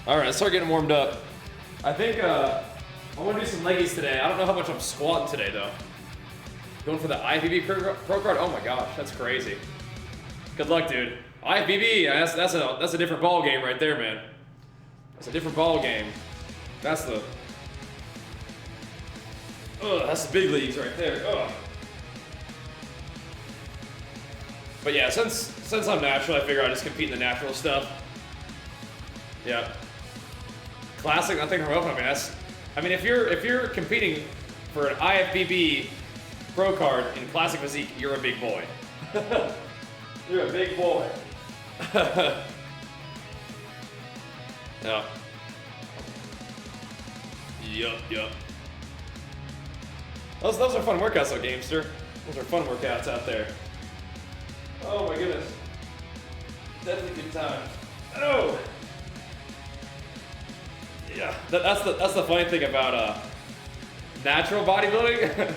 All right, let's start getting warmed up. I think I want to do some leggies today. I don't know how much I'm squatting today though. Going for the IFBB pro card. Oh my gosh, that's crazy. Good luck, dude. IFBB, that's a different ball game right there, man. That's a different ball game. That's the big leagues right there. Ugh. But yeah, since I'm natural, I figure I just compete in the natural stuff. Yeah. Classic, nothing heroic. I mean, if you're competing for an IFBB pro card in classic physique, you're a big boy. You're a big boy. Yeah. Yup. Those are fun workouts though, Gamester. Those are fun workouts out there. Oh my goodness. Definitely good time. Oh! Yeah, that's the funny thing about natural bodybuilding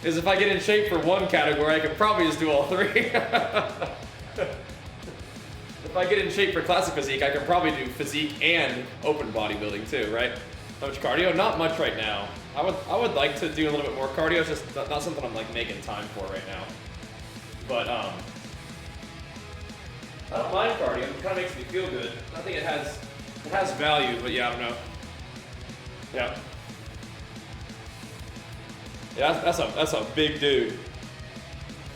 is if I get in shape for one category, I could probably just do all three. If I get in shape for classic physique, I can probably do physique and open bodybuilding too, right? How much cardio? Not much right now. I would like to do a little bit more cardio. It's just not something I'm like making time for right now. But I don't mind cardio. It kind of makes me feel good. I think it has value, but yeah, I don't know. Yeah. Yeah, that's a big dude.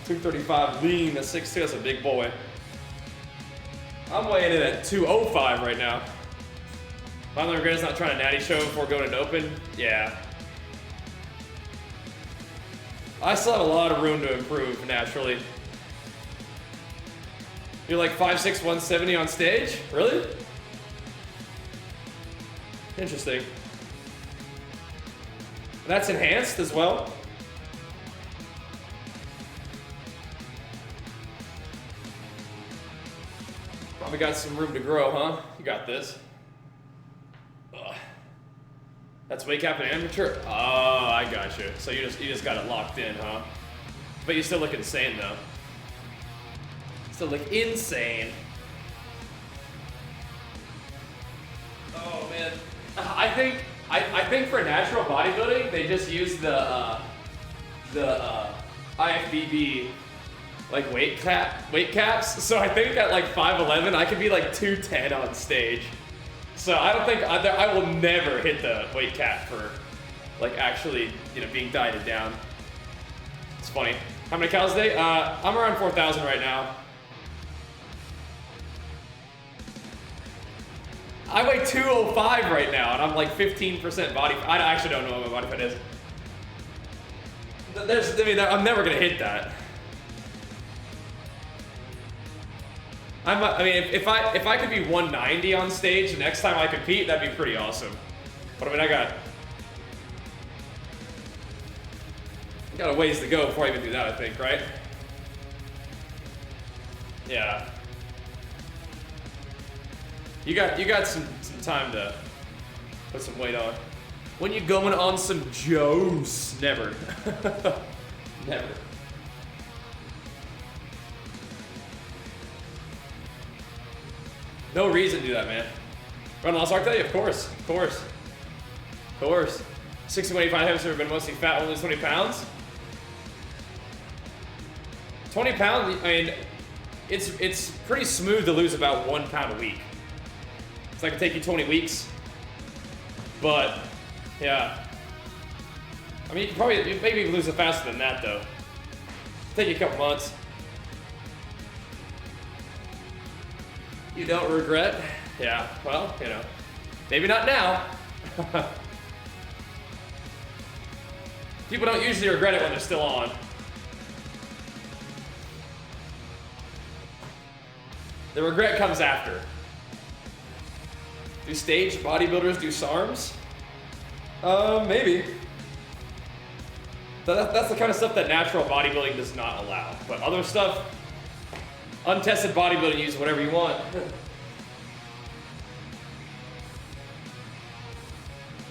235 lean, that's 6'2", that's a big boy. I'm weighing in at 205 right now. My only regret is not trying a natty show before going to open. Yeah. I still have a lot of room to improve naturally. You're like 5'6", 170 on stage? Really? Interesting. And that's enhanced as well? Probably got some room to grow, huh? You got this. Ugh. That's weight cap and amateur? Oh, I got you. So you just got it locked in, huh? But you still look insane though. Still look insane. Oh man. I think for natural bodybuilding, they just use the IFBB like weight caps. So I think at like 5'11", I could be like 210 on stage. So I don't think I will never hit the weight cap for like actually being dieted down. It's funny. How many calories a day? I'm around 4,000 right now. I weigh 205 right now, and I'm like 15% body. I actually don't know what my body fat is. I'm never gonna hit that. I mean, if I could be 190 on stage the next time I compete, that'd be pretty awesome. But I mean, I got a ways to go before I even do that, I think, right? Yeah. You got some time to put some weight on. When you going on some Joes? Never. Never. No reason to do that, man. Run lost arc day? Of course. 60 to 85 have ever been mostly fat, only 20 pounds? 20 pounds, I mean, it's pretty smooth to lose about 1 pound a week. It's like it take you 20 weeks. But, yeah. I mean, you can probably, maybe lose it faster than that, though. Take you a couple months. You don't regret? Yeah, well, maybe not now. People don't usually regret it when they're still on. The regret comes after. Do stage bodybuilders do SARMs? Maybe. That's the kind of stuff that natural bodybuilding does not allow. But other stuff, untested bodybuilding, use whatever you want.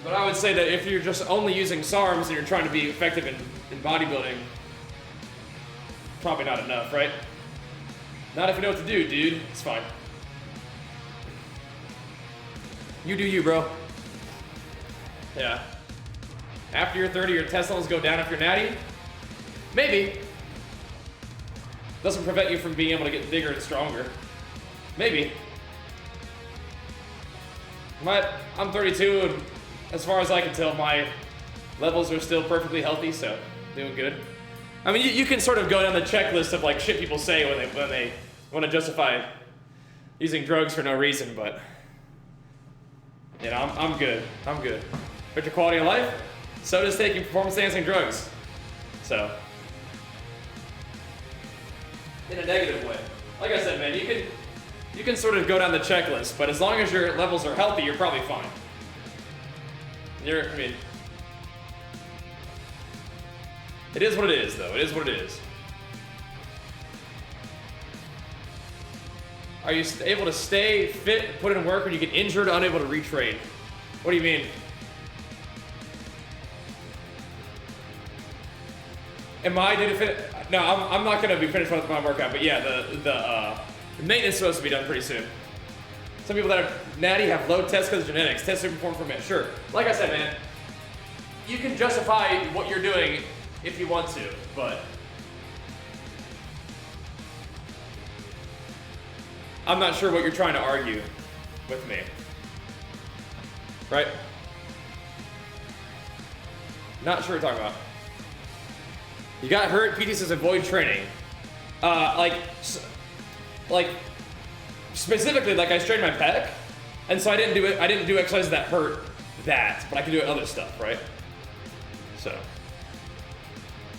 But I would say that if you're just only using SARMs and you're trying to be effective in bodybuilding, probably not enough, right? Not if you know what to do, dude. It's fine. You do you, bro. Yeah. After you're 30, your test levels go down if you're natty? Maybe. Doesn't prevent you from being able to get bigger and stronger. Maybe. I'm 32, and as far as I can tell, my levels are still perfectly healthy, so doing good. I mean, you can sort of go down the checklist of like shit people say when they want to justify using drugs for no reason, but you know, I'm good. I'm good. But your quality of life, so does taking performance-enhancing drugs. So, in a negative way. Like I said, man, you can sort of go down the checklist, but as long as your levels are healthy, you're probably fine. I mean, it is what it is, though. It is what it is. Are you able to stay fit, put in work when you get injured, unable to retrain? What do you mean? Am I due to finish? No, I'm not going to be finished with my workout, but yeah, the maintenance is supposed to be done pretty soon. Some people that are natty have low tests because of genetics. Tests to perform from it. Sure. Like I said, man, you can justify what you're doing if you want to, but I'm not sure what you're trying to argue with me. Right? Not sure what you're talking about. You got hurt, PT says avoid training. Like specifically, like I strained my pec, and so I didn't do exercises that hurt that, but I could do other stuff, right? So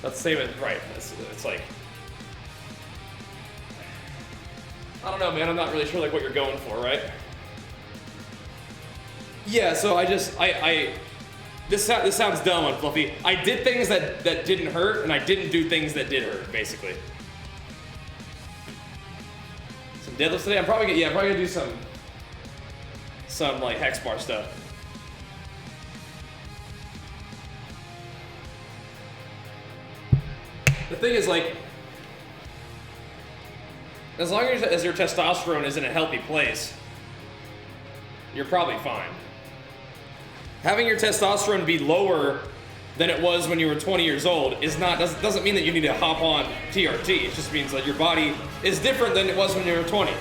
that's the same as right. It's like, I don't know, man. I'm not really sure like what you're going for, right? Yeah. So this sounds dumb and fluffy. I did things that didn't hurt, and I didn't do things that did hurt, basically. Some deadlifts today. I'm probably gonna do some like hex bar stuff. The thing is, like, as long as your testosterone is in a healthy place, you're probably fine. Having your testosterone be lower than it was when you were 20 years old doesn't mean that you need to hop on TRT. It just means that your body is different than it was when you were 20.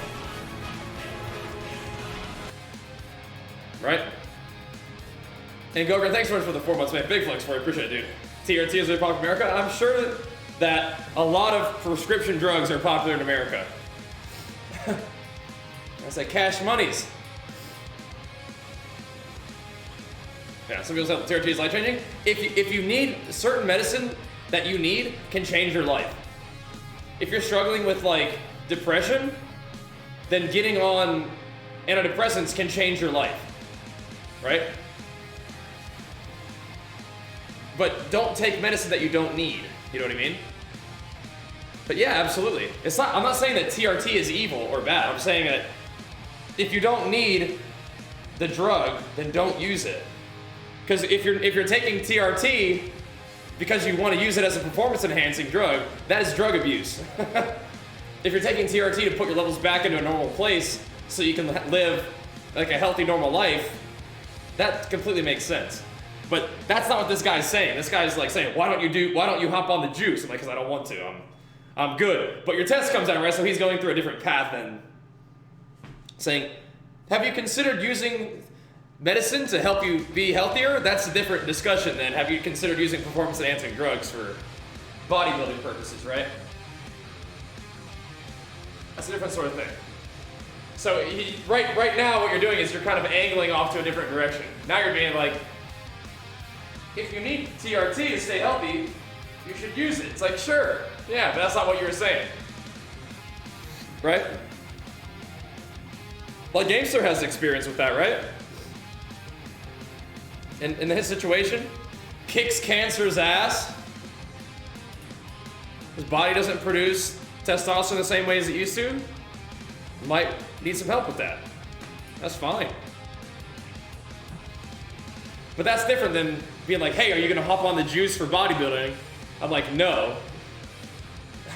Right? And Gogren, thanks so much for the 4 months, man. Big flex for you. Appreciate it, dude. TRT is very popular in America. I'm sure that a lot of prescription drugs are popular in America. That's like cash monies. Yeah, some people say the TRT is life changing. If you need certain medicine that you need can change your life. If you're struggling with like depression, then getting on antidepressants can change your life, right? But don't take medicine that you don't need. You know what I mean? But yeah, absolutely. I'm not saying that TRT is evil or bad. I'm saying that if you don't need the drug, then don't use it. Because if you're taking TRT because you want to use it as a performance-enhancing drug, that is drug abuse. If you're taking TRT to put your levels back into a normal place so you can live like a healthy, normal life, that completely makes sense. But that's not what this guy's saying. This guy's like saying, why don't you hop on the juice? I'm like, because I don't want to. I'm good. But your test comes out, right? So he's going through a different path than saying, have you considered using medicine to help you be healthier? That's a different discussion than have you considered using performance-enhancing drugs for bodybuilding purposes, right? That's a different sort of thing. So right now what you're doing is you're kind of angling off to a different direction. Now you're being like, if you need TRT to stay healthy, you should use it. It's like, sure, yeah, but that's not what you were saying. Right? Well, Gamester has experience with that, right? In his situation, kicks cancer's ass. His body doesn't produce testosterone the same way as it used to. Might need some help with that. That's fine. But that's different than being like, hey, are you gonna hop on the juice for bodybuilding? I'm like, no.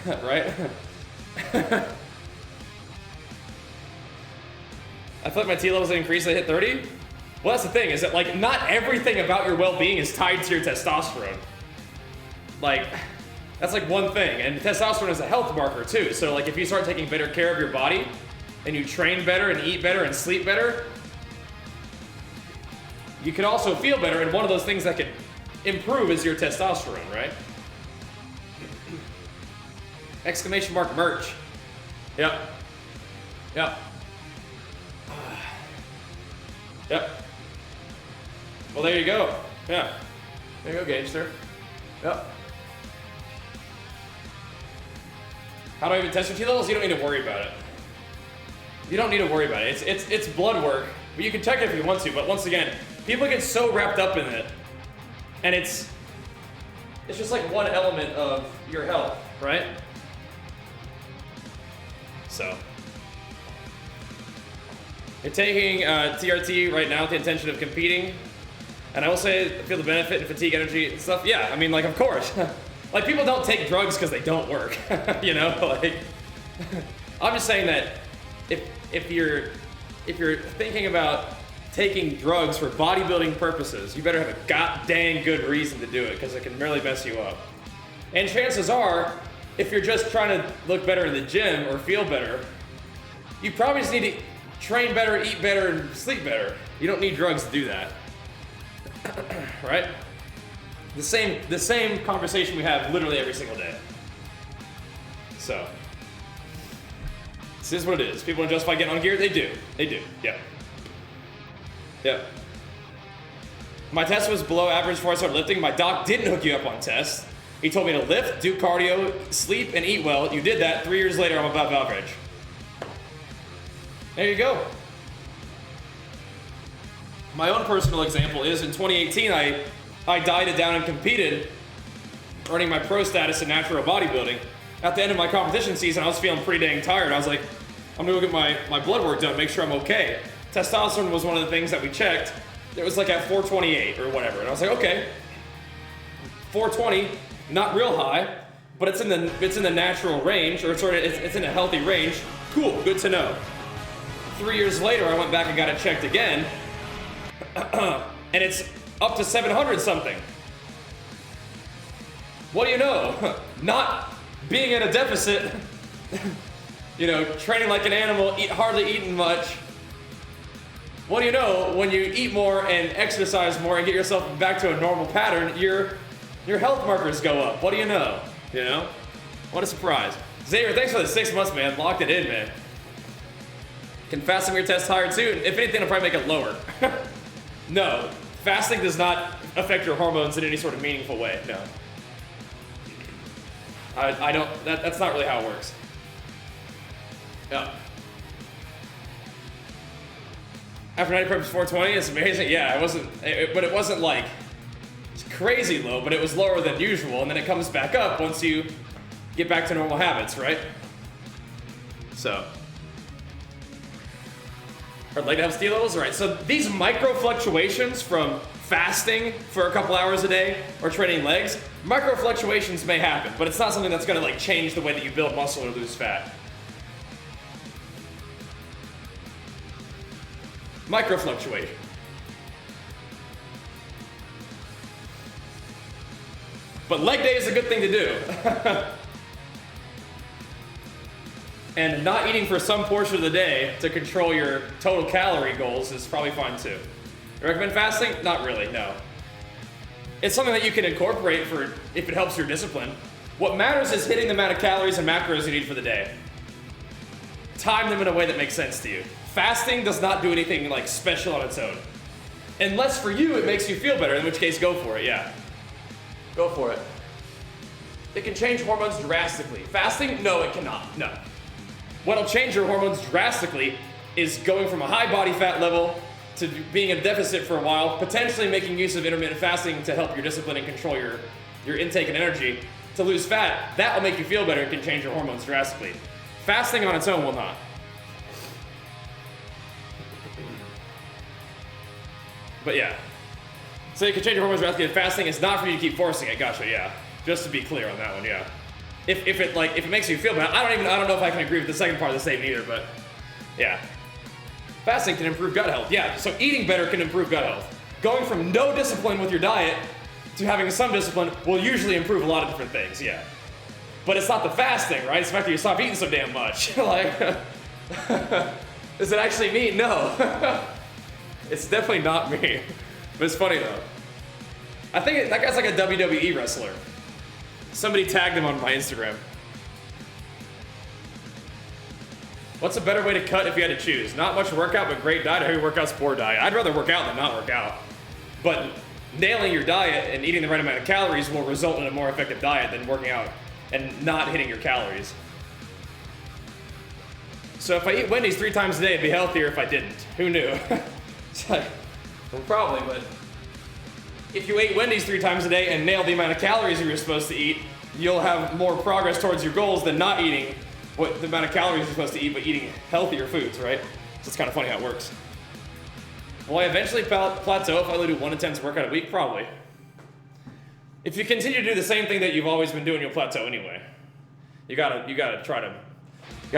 Right? I feel like my T levels increased. I hit 30. Well, that's the thing, is that like not everything about your well-being is tied to your testosterone. Like, that's like one thing, and testosterone is a health marker too. So like if you start taking better care of your body, and you train better and eat better and sleep better, you can also feel better, and one of those things that can improve is your testosterone, right? Exclamation mark merch. Yep. Yep. Yep. Well, there you go. Yeah. There you go, Gangster. Yep. How do I even test your T levels? You don't need to worry about it. You don't need to worry about it. It's blood work, but you can check it if you want to. But once again, people get so wrapped up in it, and it's just like one element of your health, right? So, you're taking TRT right now with the intention of competing, and I will say, I feel the benefit and fatigue, energy, and stuff. Yeah, I mean, like, of course. Like, people don't take drugs because they don't work, you know? Like, I'm just saying that if you're thinking about taking drugs for bodybuilding purposes, you better have a goddamn good reason to do it, because it can really mess you up. And chances are, if you're just trying to look better in the gym or feel better, you probably just need to train better, eat better, and sleep better. You don't need drugs to do that. Right? The same conversation we have literally every single day. So, this is what it is. People want to justify getting on gear? They do. They do. Yeah. Yeah. My test was below average before I started lifting. My doc didn't hook you up on tests. He told me to lift, do cardio, sleep, and eat well. You did that. 3 years later, I'm above average. There you go. My own personal example is in 2018, I dieted down and competed, earning my pro status in natural bodybuilding. At the end of my competition season, I was feeling pretty dang tired. I was like, I'm gonna go get my blood work done, make sure I'm okay. Testosterone was one of the things that we checked. It was like at 428 or whatever. And I was like, okay, 420, not real high, but it's in the natural range, or it's in a healthy range. Cool, good to know. 3 years later, I went back and got it checked again, and it's up to 700 something. What do you know? Not being in a deficit, you know, training like an animal, hardly eating much. What do you know? When you eat more and exercise more and get yourself back to a normal pattern, your health markers go up. What do you know? You know? What a surprise. Xavier, thanks for the 6 months, man. Locked it in, man. Can fasting your test higher too? If anything, it'll probably make it lower. No, fasting does not affect your hormones in any sort of meaningful way, no. I don't, that's not really how it works. Yeah. After 90 preps 420, it's amazing. Yeah, but it wasn't like crazy low, but it was lower than usual, and then it comes back up once you get back to normal habits, right? So. I'd like to have steel levels, all right. So these micro fluctuations from fasting for a couple hours a day or training legs, micro fluctuations may happen, but it's not something that's gonna like change the way that you build muscle or lose fat. Micro fluctuation. But leg day is a good thing to do. And not eating for some portion of the day to control your total calorie goals is probably fine too. Recommend fasting? Not really, no. It's something that you can incorporate for if it helps your discipline. What matters is hitting the amount of calories and macros you need for the day. Time them in a way that makes sense to you. Fasting does not do anything like special on its own. Unless for you it makes you feel better, in which case go for it, yeah. Go for it. It can change hormones drastically. Fasting? No, it cannot, no. What'll change your hormones drastically is going from a high body fat level to being in deficit for a while, potentially making use of intermittent fasting to help your discipline and control your intake and energy to lose fat. That will make you feel better and can change your hormones drastically. Fasting on its own will not. But yeah. So you can change your hormones drastically, and fasting is not for you to keep forcing it. Gotcha, yeah. Just to be clear on that one, yeah. If it makes you feel bad, I don't know if I can agree with the second part of the statement either, but yeah. Fasting can improve gut health. Yeah, so eating better can improve gut health. Going from no discipline with your diet to having some discipline will usually improve a lot of different things, yeah. But it's not the fasting, right? It's the fact that you stop eating so damn much. Like, does it actually mean? No. It's definitely not me. But it's funny though. I think that guy's like a WWE wrestler. Somebody tagged him on my Instagram. What's a better way to cut if you had to choose? Not much workout, but great diet, or heavy workouts, poor diet. I'd rather work out than not work out. But nailing your diet and eating the right amount of calories will result in a more effective diet than working out and not hitting your calories. So if I eat Wendy's 3 times a day, it'd be healthier if I didn't. Who knew? It's like, well, probably, but if you ate Wendy's 3 times a day and nailed the amount of calories you're supposed to eat, you'll have more progress towards your goals than not eating what the amount of calories you're supposed to eat, but eating healthier foods, right? So it's kind of funny how it works. Will I eventually plateau if I only do 1 intense workout a week? Probably. If you continue to do the same thing that you've always been doing, you'll plateau anyway. You gotta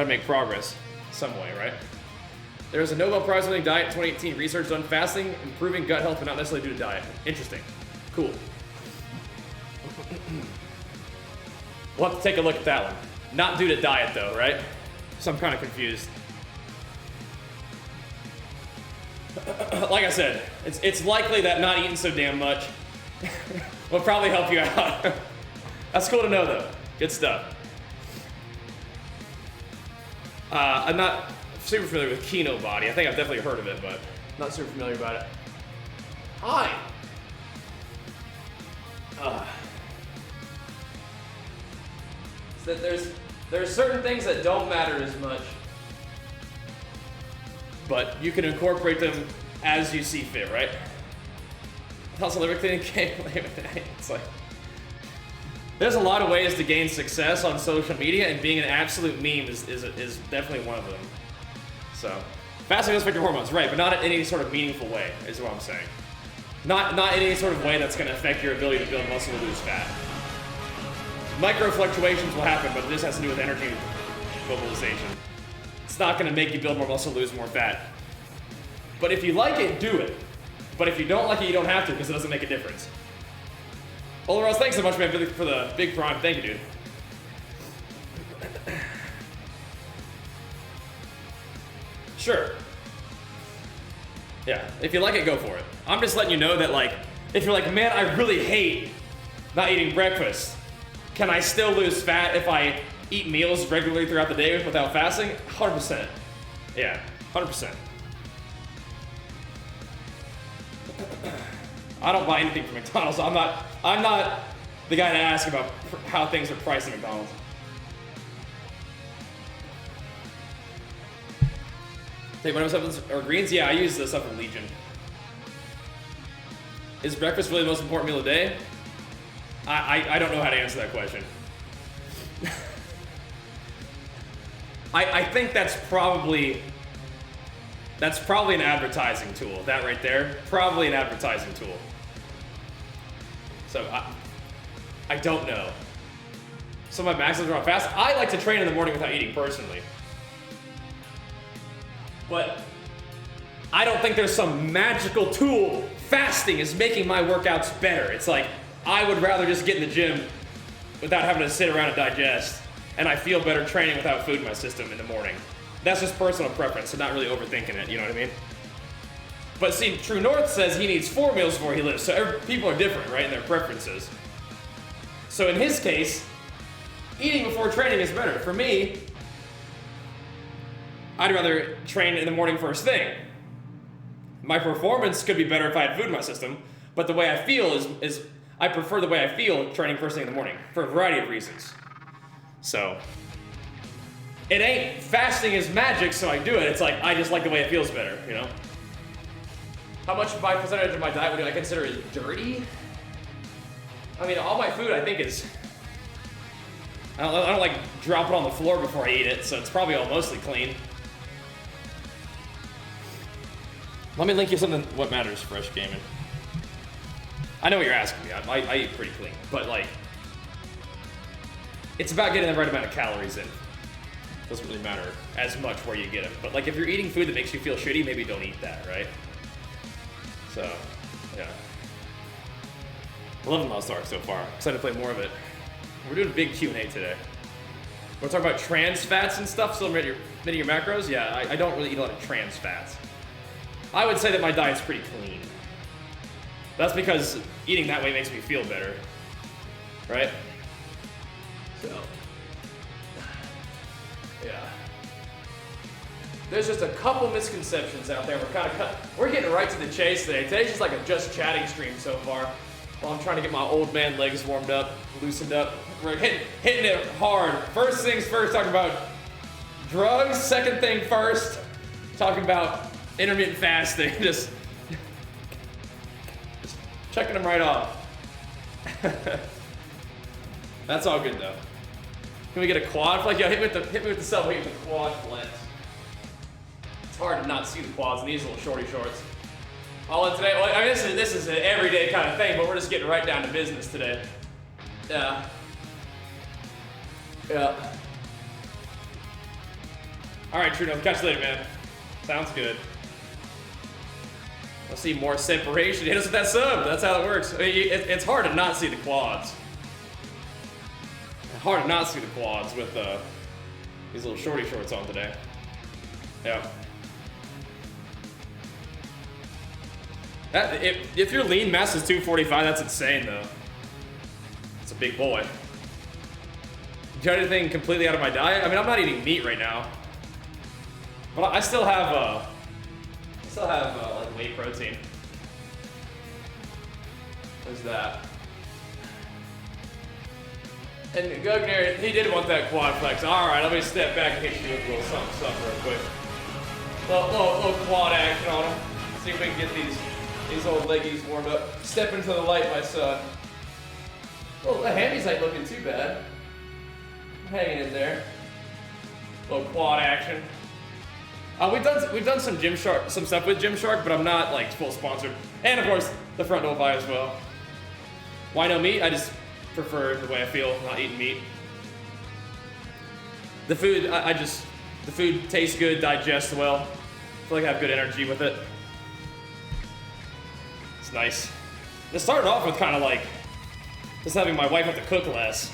make progress some way, right? There was a Nobel Prize winning diet in 2018 research on fasting, improving gut health, but not necessarily due to diet. Interesting. Cool. We'll have to take a look at that one. Not due to diet though, right? So I'm kind of confused. Like I said, it's likely that not eating so damn much will probably help you out. That's cool to know though. Good stuff. I'm not super familiar with Kino Body. I think I've definitely heard of it, but not super familiar about it. Hi. So there's certain things that don't matter as much, but you can incorporate them as you see fit, right? How's the everything came? It's like there's a lot of ways to gain success on social media, and being an absolute meme is definitely one of them. So fasting does affect your hormones, right? But not in any sort of meaningful way, is what I'm saying. Not in any sort of way that's going to affect your ability to build muscle or lose fat. Micro fluctuations will happen, but this has to do with energy mobilization. It's not going to make you build more muscle, lose more fat. But if you like it, do it. But if you don't like it, you don't have to, because it doesn't make a difference. Olros, thanks so much, man, for the big prime. Thank you, dude. Sure. Yeah, if you like it, go for it. I'm just letting you know that, like, if you're like, man, I really hate not eating breakfast, can I still lose fat if I eat meals regularly throughout the day without fasting? 100%. Yeah, 100%. I don't buy anything from McDonald's. I'm not the guy to ask about how things are priced at McDonald's. Take one of supplements or greens? Yeah, I use the stuff from Legion. Is breakfast really the most important meal of the day? I don't know how to answer that question. I think that's probably an advertising tool. That right there, probably an advertising tool. So I don't know. Some of my maxims are on fast. I like to train in the morning without eating personally. But I don't think there's some magical tool. Fasting is making my workouts better. It's like, I would rather just get in the gym without having to sit around and digest, and I feel better training without food in my system in the morning. That's just personal preference, so not really overthinking it, you know what I mean? But see, True North says he needs 4 meals before he lives, so people are different, right, in their preferences. So in his case, eating before training is better. For me, I'd rather train in the morning first thing. My performance could be better if I had food in my system, but the way I feel is I prefer the way I feel training first thing in the morning for a variety of reasons. So it ain't fasting is magic, so I do it. It's like I just like the way it feels better, you know? How much by percentage of my diet would I consider is dirty? I mean, all my food I think is, I don't like drop it on the floor before I eat it, so it's probably all mostly clean. Let me link you something, what matters, Fresh Gaming. I know what you're asking me, I eat pretty clean, but like, it's about getting the right amount of calories in. doesn't really matter as much where you get them. But like if you're eating food that makes you feel shitty, maybe don't eat that, right? So, yeah. I love Lost Ark so far. Excited to play more of it. We're doing a big Q&A today. We're talking about trans fats and stuff, so many of your macros. Yeah, I don't really eat a lot of trans fats. I would say that my diet's pretty clean. That's because eating that way makes me feel better, right? So, yeah. There's just a couple misconceptions out there. We're getting right to the chase today. Today's just like a just chatting stream so far. While I'm trying to get my old man legs warmed up, loosened up. We're hitting it hard. First things first, talking about drugs. Second thing first, talking about intermittent fasting. Just checking them right off. That's all good though. Can we get a quad flex? Yo, hit me with the sub weight with the quad flex. It's hard to not see the quads in these little shorty shorts. All in today. Well, I mean, this is an everyday kind of thing, but we're just getting right down to business today. Yeah. Yeah. All right, Trudeau. Catch you later, man. Sounds good. Let's see more separation. Hit us with that sub. That's how it works. I mean, it's hard to not see the quads. Hard to not see the quads with these little shorty shorts on today. Yeah. If your lean mass is 245, that's insane though. It's a big boy. Got anything completely out of my diet? I mean, I'm not eating meat right now, but I still have like whey protein. What's that? And Gugner, he did want that quad flex. All right, let me step back and hit you with a little something real quick. Little quad action on him. See if we can get these old leggies warmed up. Step into the light, my son. Well, the hammies ain't looking too bad. I'm hanging in there. Little quad action. We've done some stuff with Gymshark, but I'm not like full sponsored. And of course, the front don't buy as well. Why no meat? I just prefer the way I feel not eating meat. The food, the food tastes good, digests well. I feel like I have good energy with it. It's nice. It started off with kind of like just having my wife have to cook less,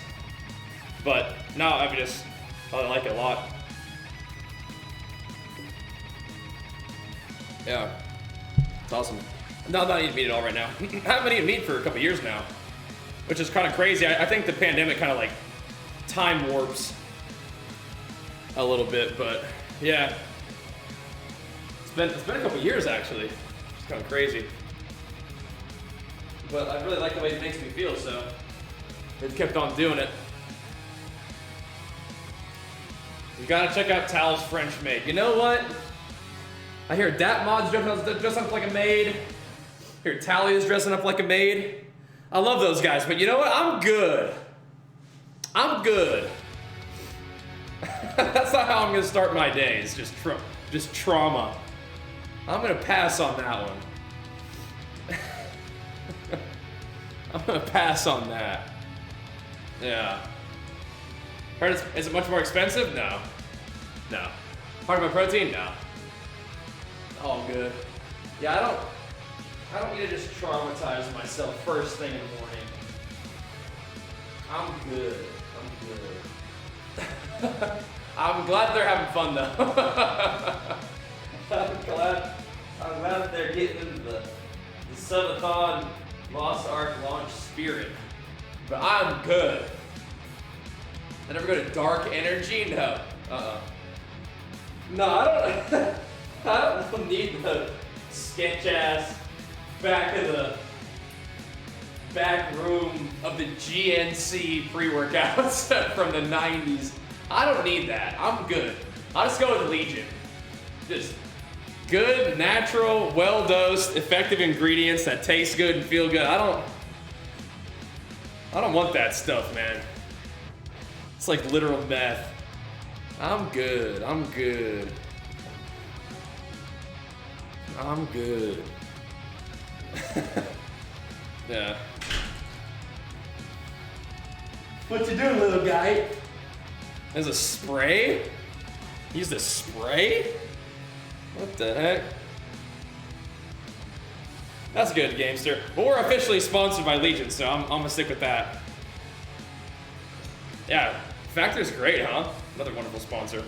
but now I like it a lot. Yeah, it's awesome. No, I'm not eating meat at all right now. I haven't been eating meat for a couple years now, which is kind of crazy. I think the pandemic kind of like time warps a little bit, but yeah. It's been a couple years actually. It's kind of crazy. But I really like the way it makes me feel, so they've kept on doing it. You gotta check out Tal's French Maid. You know what? I hear Dat Mod's dressing up like a maid. I hear Talia's dressing up like a maid. I love those guys, but you know what? I'm good. I'm good. That's not how I'm gonna start my days. Just trauma. I'm gonna pass on that one. I'm gonna pass on that. Yeah. Heard is it much more expensive? No. No. Part of my protein? No. All good. Yeah, I don't need to just traumatize myself first thing in the morning. I'm good. I'm good. I'm glad they're having fun though. I'm glad that they're getting into the subathon Lost Ark launch spirit. But I'm good. I never go to dark energy? No. No, I don't need the sketch ass back room of the GNC pre-workouts from the 90s. I don't need that. I'm good. I'll just go with Legion. Just good, natural, well-dosed, effective ingredients that taste good and feel good. I don't want that stuff, man. It's like literal meth. I'm good. I'm good. I'm good. Yeah. What you doing, little guy? There's a spray? Use the spray? What the heck? That's good, Gamester. But we're officially sponsored by Legion, so I'm gonna stick with that. Yeah, Factor's great, huh? Another wonderful sponsor.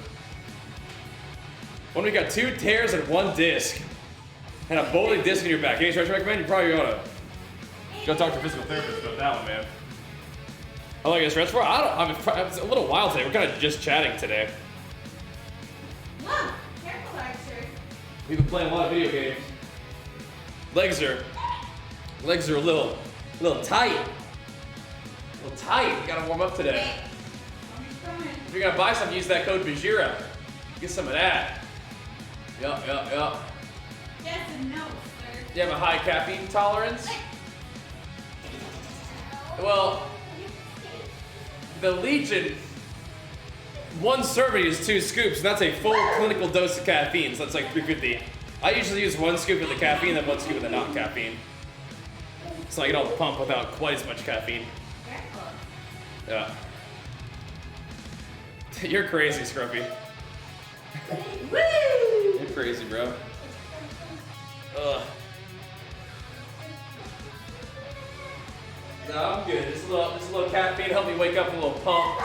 When we got 2 tears and 1 disc, and a bowling disc in your back. Any stretch recommend? You probably ought to go talk to a physical therapist about that one, man. How long you gonna stretch for? I mean, it's a little wild today. We're kind of just chatting today. Whoa, careful, Archer. We've been playing a lot of video games. Legs are a little tight. A little tight. We gotta warm up today. Hey, I'm coming. If you're gonna buy some, use that code Bajheera. Get some of that. Yup. Yes and no, sir. Do you have a high caffeine tolerance? Well, the Legion, 1 serving is 2 scoops, and that's a full clinical dose of caffeine, so that's like 350. I usually use 1 scoop of the caffeine, then 1 scoop of the not caffeine. So I get all the pump without quite as much caffeine. Careful. Yeah. You're crazy, Scruffy. Woo! You're crazy, bro. Ugh. No, I'm good. Just a little caffeine help me wake up a little pump.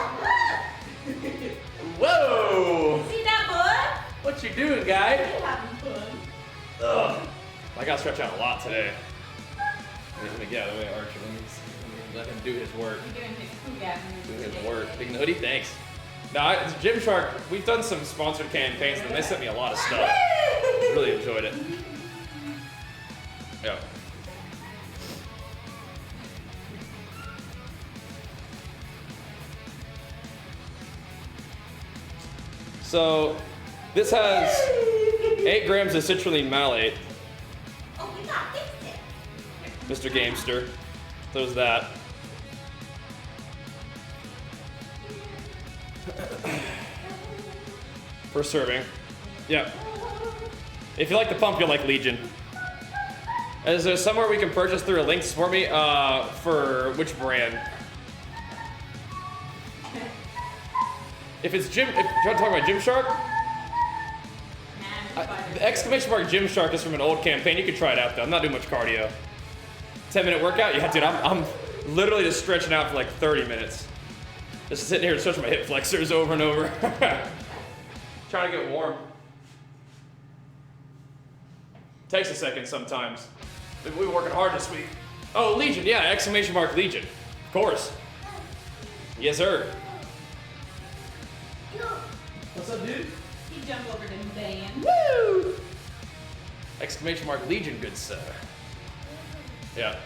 Whoa! See that, boy? What you doing, guy? You having fun. Ugh. I gotta stretch out a lot today. Let me get out of the way, Archer. Let him do his work. You're doing his food out. Do his work. Big hoodie, thanks. No, Gymshark, we've done some sponsored campaigns, and they sent me a lot of stuff. Really enjoyed it. Yeah. So, this has 8 grams of citrulline malate, Oh, we got fixed it. Mr. Gamester. There's that. Per serving. Yep. If you like the pump, you'll like Legion. Is there somewhere we can purchase through a links for me? For which brand? If it's if you want to talk about Gymshark, the exclamation mark Gymshark is from an old campaign. You could try it out though. I'm not doing much cardio. 10-minute workout? Yeah, dude, I'm literally just stretching out for like 30 minutes. Just sitting here and stretching my hip flexors over and over. Trying to get warm. Takes a second sometimes. We've been working hard this week. Oh, Legion, yeah, exclamation mark Legion. Of course. Yes, sir. What's up, dude? He jumped over the van. Woo! Exclamation mark Legion, good sir. Yeah.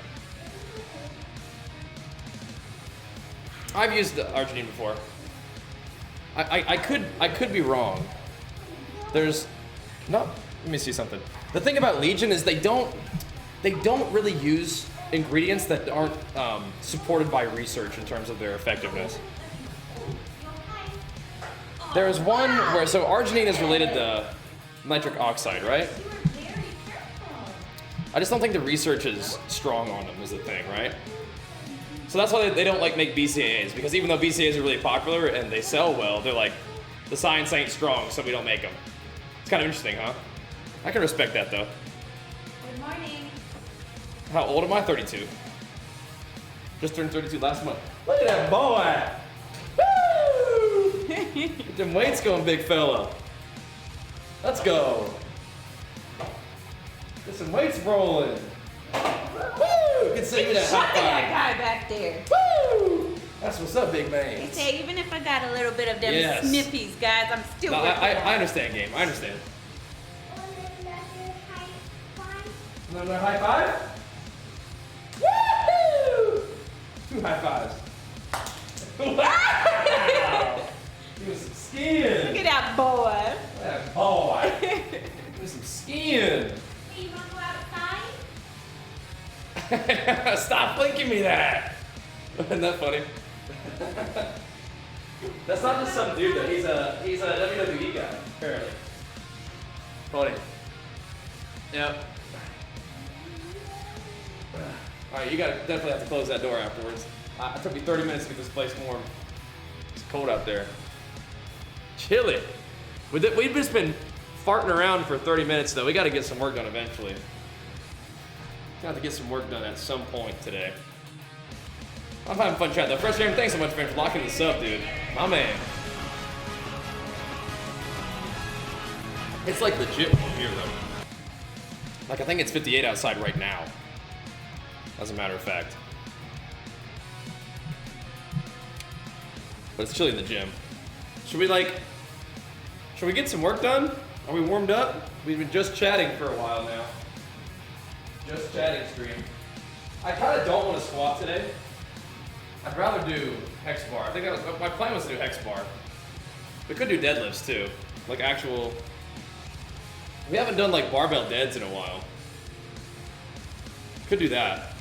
I've used arginine before. I could be wrong. There's no. Let me see something. The thing about Legion is they don't really use ingredients that aren't supported by research in terms of their effectiveness. There is one where so arginine is related to nitric oxide, right? I just don't think the research is strong on them is the thing, right? So that's why they don't like make BCAAs, because even though BCAAs are really popular and they sell well, they're like, the science ain't strong, so we don't make them. It's kind of interesting, huh? I can respect that though. Good morning. How old am I? 32. Just turned 32 last month. Look at that boy! Woo! Get them weights going, big fella. Let's go. Get some weights rolling. Woo! Get me that high Look at that five. guy back there. Woo! That's what's up, big man. They say even if I got a little bit of them Yes. sniffies, guys, I'm still No, working I understand, game. I understand. Another high five? Woohoo! 2 high fives. Wow! Give me some skin. Look at that boy. That boy. Give me some skin. Hey, you want to go outside? Stop blinking me that. Isn't that funny? That's not just some dude though. He's a WWE guy, apparently. Funny. Yep. Alright, you definitely have to close that door afterwards. It took me 30 minutes to get this place warm. It's cold out there. Chilly. We've just been farting around for 30 minutes though. We gotta get some work done eventually. Got to get some work done at some point today. I'm having fun chat though. Fresh Game, thanks so much, man, for locking this up, dude. My man. It's like legit from here though. Like I think it's 58 outside right now. As a matter of fact. But it's chilly in the gym. Should we get some work done? Are we warmed up? We've been just chatting for a while now. Just chatting stream. I kind of don't want to squat today. I'd rather do hex bar. I think my plan was to do hex bar. We could do deadlifts too. Like actual. We haven't done like barbell deads in a while. Could do that.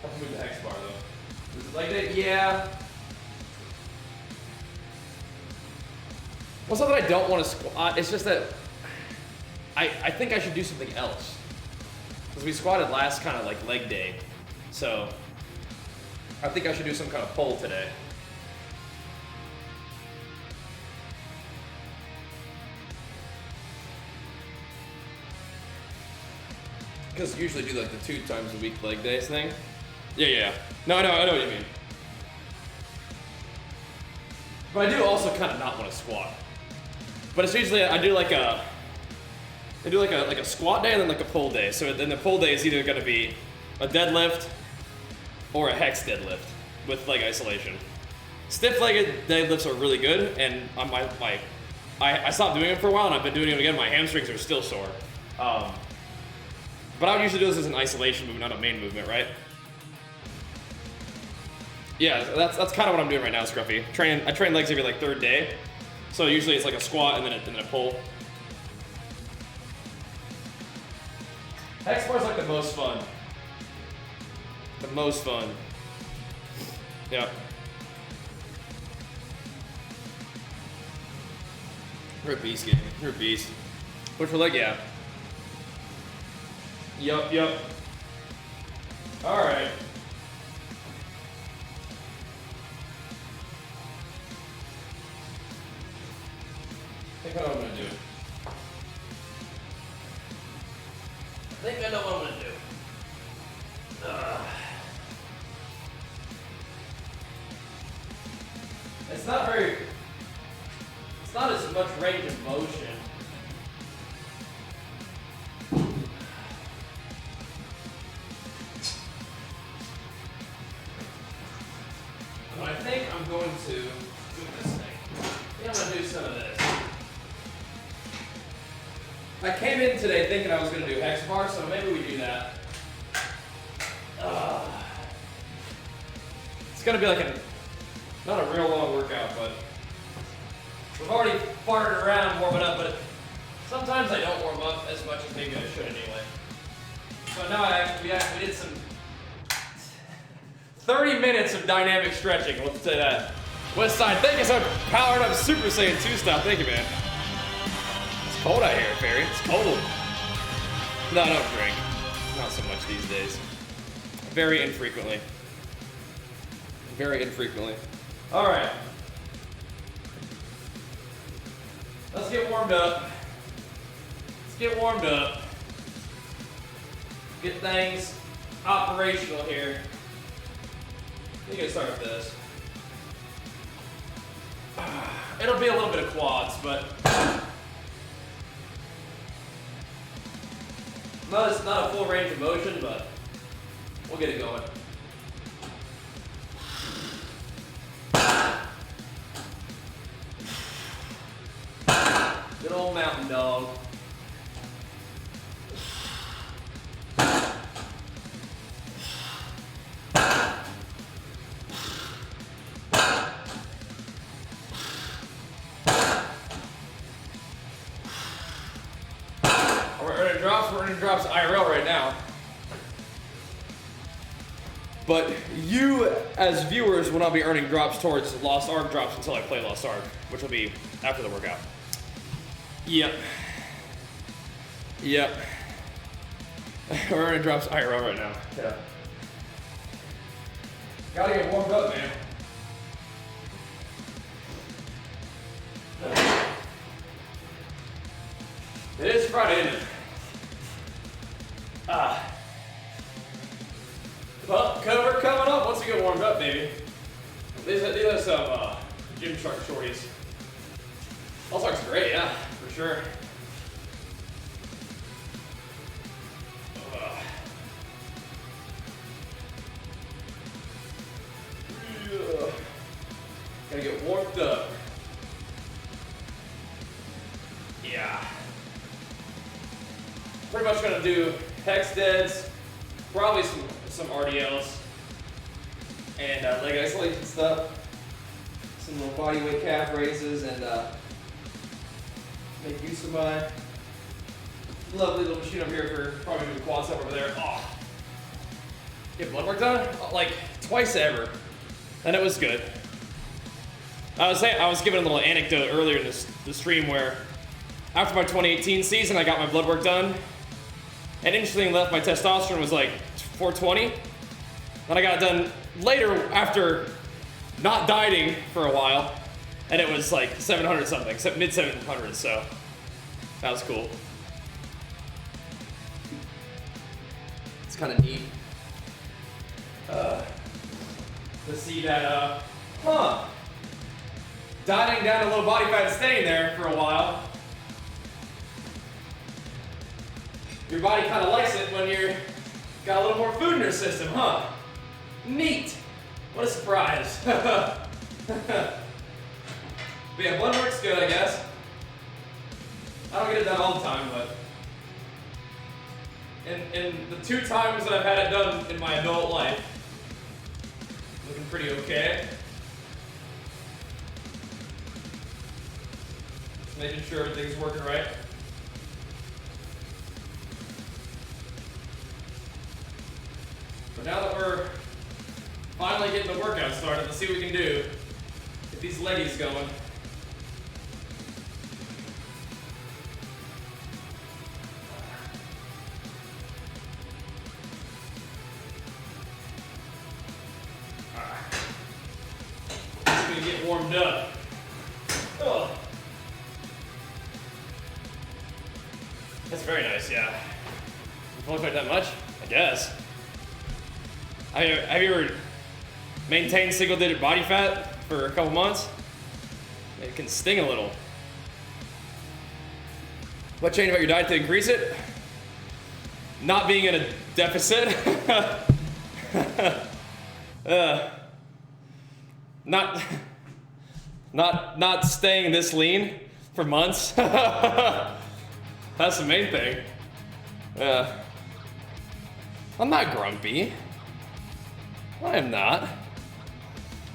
Have to move the hex bar though. Is it like that? Yeah. Well, it's not that I don't want to squat. It's just that I think I should do something else. Because we squatted last kind of like leg day. So I think I should do some kind of pull today. Because usually do like the 2 times a week leg days thing. Yeah. No, I know what you mean. But I do also kind of not want to squat. But it's usually I do like a squat day and then like a pull day. So then the pull day is either going to be a deadlift or a hex deadlift with leg isolation. Stiff-legged deadlifts are really good, and I stopped doing them for a while, and I've been doing them again. My hamstrings are still sore. But I would usually do this as an isolation movement, not a main movement, right? Yeah, that's kind of what I'm doing right now, Scruffy. I train legs every like 3rd day, so usually it's like a squat and then a pull. Hex bar is like the most fun. The most fun. Yeah. You're a beast, game. You're a beast. Push for leg, yeah. Yup. All right. I think I know what I'm gonna do. It's not as much range of motion. But I think I'm going to do this thing. I think I'm going to do some of this. I came in today thinking I was going to do hex bar, so maybe we do that. It's going to be like not a real long workout, but we've already farted around warming up, but sometimes I don't warm up as much as maybe I should anyway. So now we did some 30 minutes of dynamic stretching, let's say that. West Side, thank you so much. Powered up Super Saiyan 2 style, thank you, man. It's cold out here, Barry, it's cold. No, I don't drink. Not so much these days. Very infrequently. Very infrequently. All right. Let's get warmed up. Let's get warmed up. Get things operational here. You can start with this. It'll be a little bit of quads, but not a full range of motion, but we'll get it going. Good old mountain dog. We're earning drops IRL right now. But you, as viewers, will not be earning drops towards Lost Ark drops until I play Lost Ark, which will be after the workout. Yep. We're earning drops IRL right now. Yeah. Gotta get warmed up, man. It is Friday, isn't it? Well, cover coming up once we get warmed up, baby. These are some Gymshark shorties. All-Star's great, yeah, for sure. Gotta get warmed up. Yeah. Pretty much gonna do HEX deads, probably some RDLs, and leg isolation stuff. Some little body weight calf raises, and make use of my lovely little machine over here for probably doing quad stuff over there. Oh. Get blood work done? Like twice ever. And it was good. I was giving a little anecdote earlier in the stream where after my 2018 season, I got my blood work done. And interestingly enough, my testosterone was like 420. Then I got it done later after not dieting for a while. And it was like 700 something, mid 700s, so that was cool. It's kind of neat to see that, dieting down to low body fat and staying there for a while. Your body kind of likes it when you're got a little more food in your system, huh? Neat. What a surprise. But yeah, blood work's good, I guess. I don't get it done all the time, but in the 2 times that I've had it done in my adult life, looking pretty okay. Just making sure everything's working right. But now that we're finally getting the workout started, let's see what we can do. Get these leggies going. Get warmed up. Oh. That's very nice, yeah. You've only played that much? I guess. Have you ever maintained single-digit body fat for a couple months? It can sting a little. What changed about your diet to increase it? Not being in a deficit. Not staying this lean for months. That's the main thing. I'm not grumpy. I am not.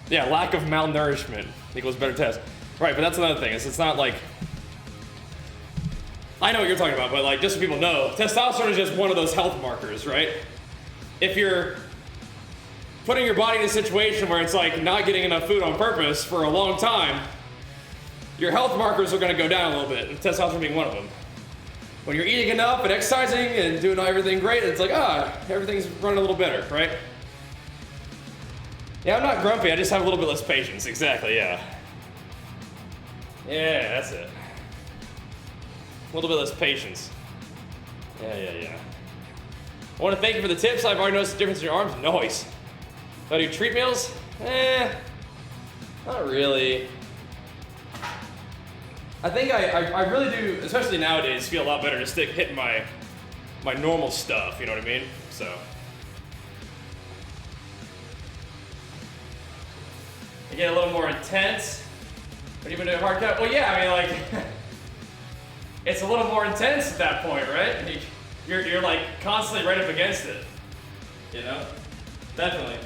Yeah, lack of malnourishment equals better test. Right, but that's another thing. It's not like, I know what you're talking about, but like just so people know, testosterone is just one of those health markers, right? If you're putting your body in a situation where it's like not getting enough food on purpose for a long time, your health markers are going to go down a little bit, and testosterone being one of them. When you're eating enough and exercising and doing everything great, it's like, everything's running a little better, right? Yeah, I'm not grumpy, I just have a little bit less patience. Exactly, yeah. Yeah, that's it. A little bit less patience. Yeah. I want to thank you for the tips. I've already noticed the difference in your arms. Nice. Do I do treat meals? Not really. I think I really do, especially nowadays, feel a lot better just hitting my normal stuff, you know what I mean? So. I get a little more intense. When you've been doing hard cut? Well, yeah, I mean, like, it's a little more intense at that point, right? You're like constantly right up against it, you know? Definitely.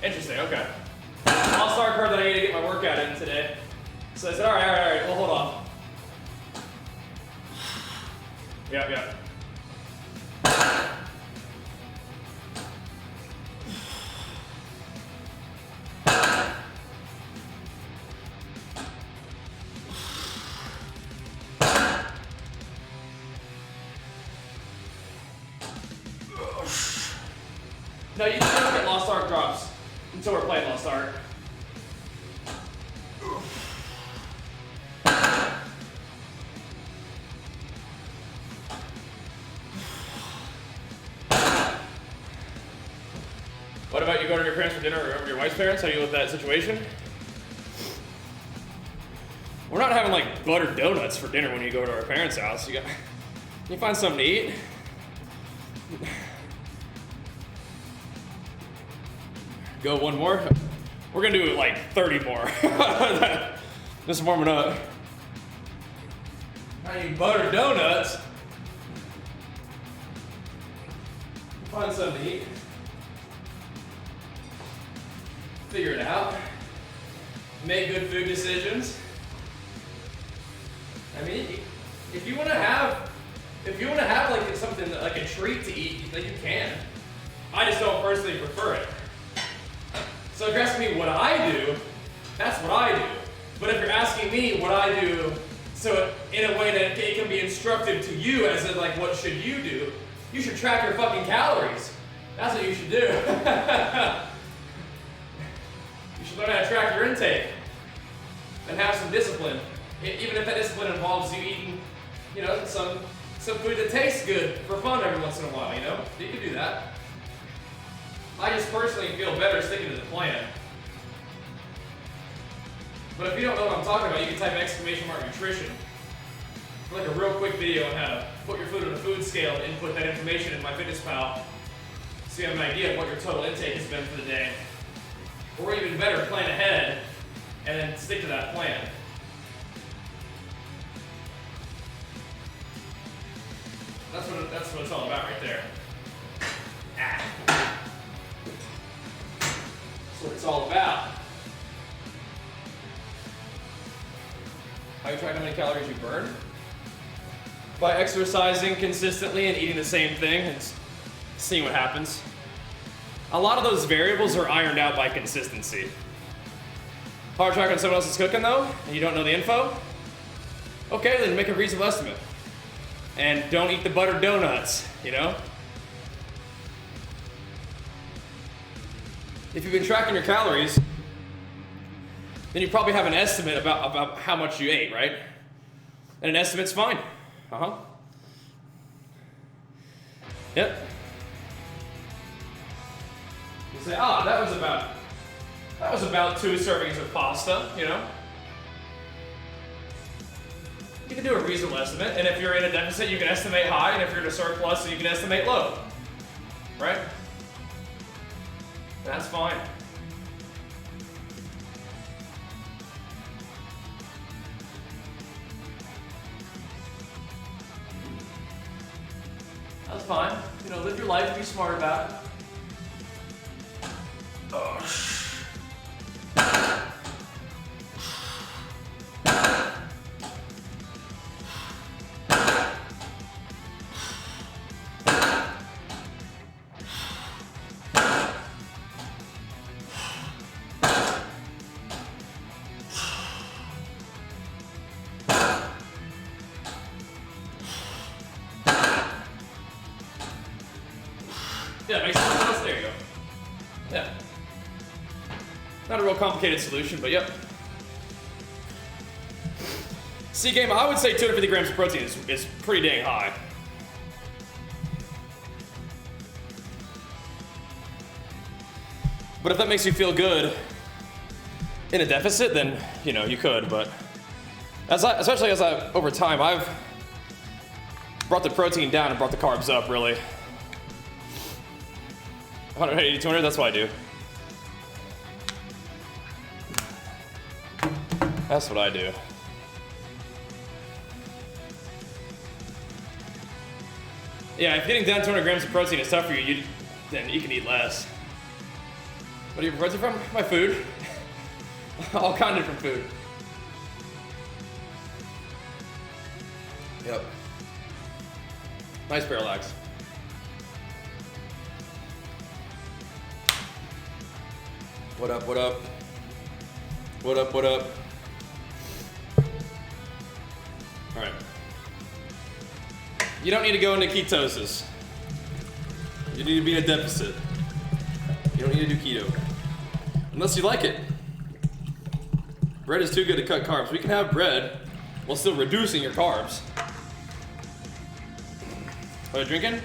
Interesting, okay. I'll start her that I need to get my workout in today. So I said, all right, well, hold on. Yep. No, you don't get Lost Ark drops until we're playing Lost Ark. What about you going to your parents for dinner or your wife's parents? How do you deal with that situation? We're not having like buttered donuts for dinner when you go to our parents' house. You find something to eat. Go one more. We're gonna do like 30 more. Just warming up. I need buttered donuts. Find something to eat. Figure it out. Make good food decisions. I mean, if you want to have like something like a treat to eat, then you can. I just don't personally prefer it. So if you're asking me what I do, that's what I do. But if you're asking me what I do, so in a way that it can be instructive to you, as in like what should you do, you should track your fucking calories. That's what you should do. You should learn how to track your intake and have some discipline. Even if that discipline involves you eating, you know, some food that tastes good for fun every once in a while, you know? You can do that. I just personally feel better sticking to the plan. But if you don't know what I'm talking about, you can type !nutrition for like a real quick video on how to put your food on a food scale and input that information in MyFitnessPal so you have an idea of what your total intake has been for the day. Or even better, plan ahead and then stick to that plan. That's what it's all about right there. Ah. That's what it's all about. How you track how many calories you burn? By exercising consistently and eating the same thing and seeing what happens. A lot of those variables are ironed out by consistency. Hard track on someone else's cooking though, and you don't know the info? Okay, then make a reasonable estimate. And don't eat the buttered donuts, you know? If you've been tracking your calories, then you probably have an estimate about how much you ate, right? And an estimate's fine. Yep. You say, that was about 2 servings of pasta, you know? You can do a reasonable estimate, and if you're in a deficit, you can estimate high, and if you're in a surplus, you can estimate low, right? That's fine. That's fine. You know, live your life, be smart about it. Yeah, make something else. There you go. Yeah. Not a real complicated solution, but yep. C-game, I would say 250 grams of protein is pretty dang high. But if that makes you feel good in a deficit, then, you know, you could, but especially as over time, I've brought the protein down and brought the carbs up, really. 180, 200, that's what I do. That's what I do. Yeah, if getting down 200 grams of protein is tough for you, then you can eat less. What do you get protein from? My food. All kind of different food. Yep. Nice parallax. What up, what up? What up, what up? All right. You don't need to go into ketosis. You need to be in a deficit. You don't need to do keto. Unless you like it. Bread is too good to cut carbs. We can have bread while still reducing your carbs. Are you drinking?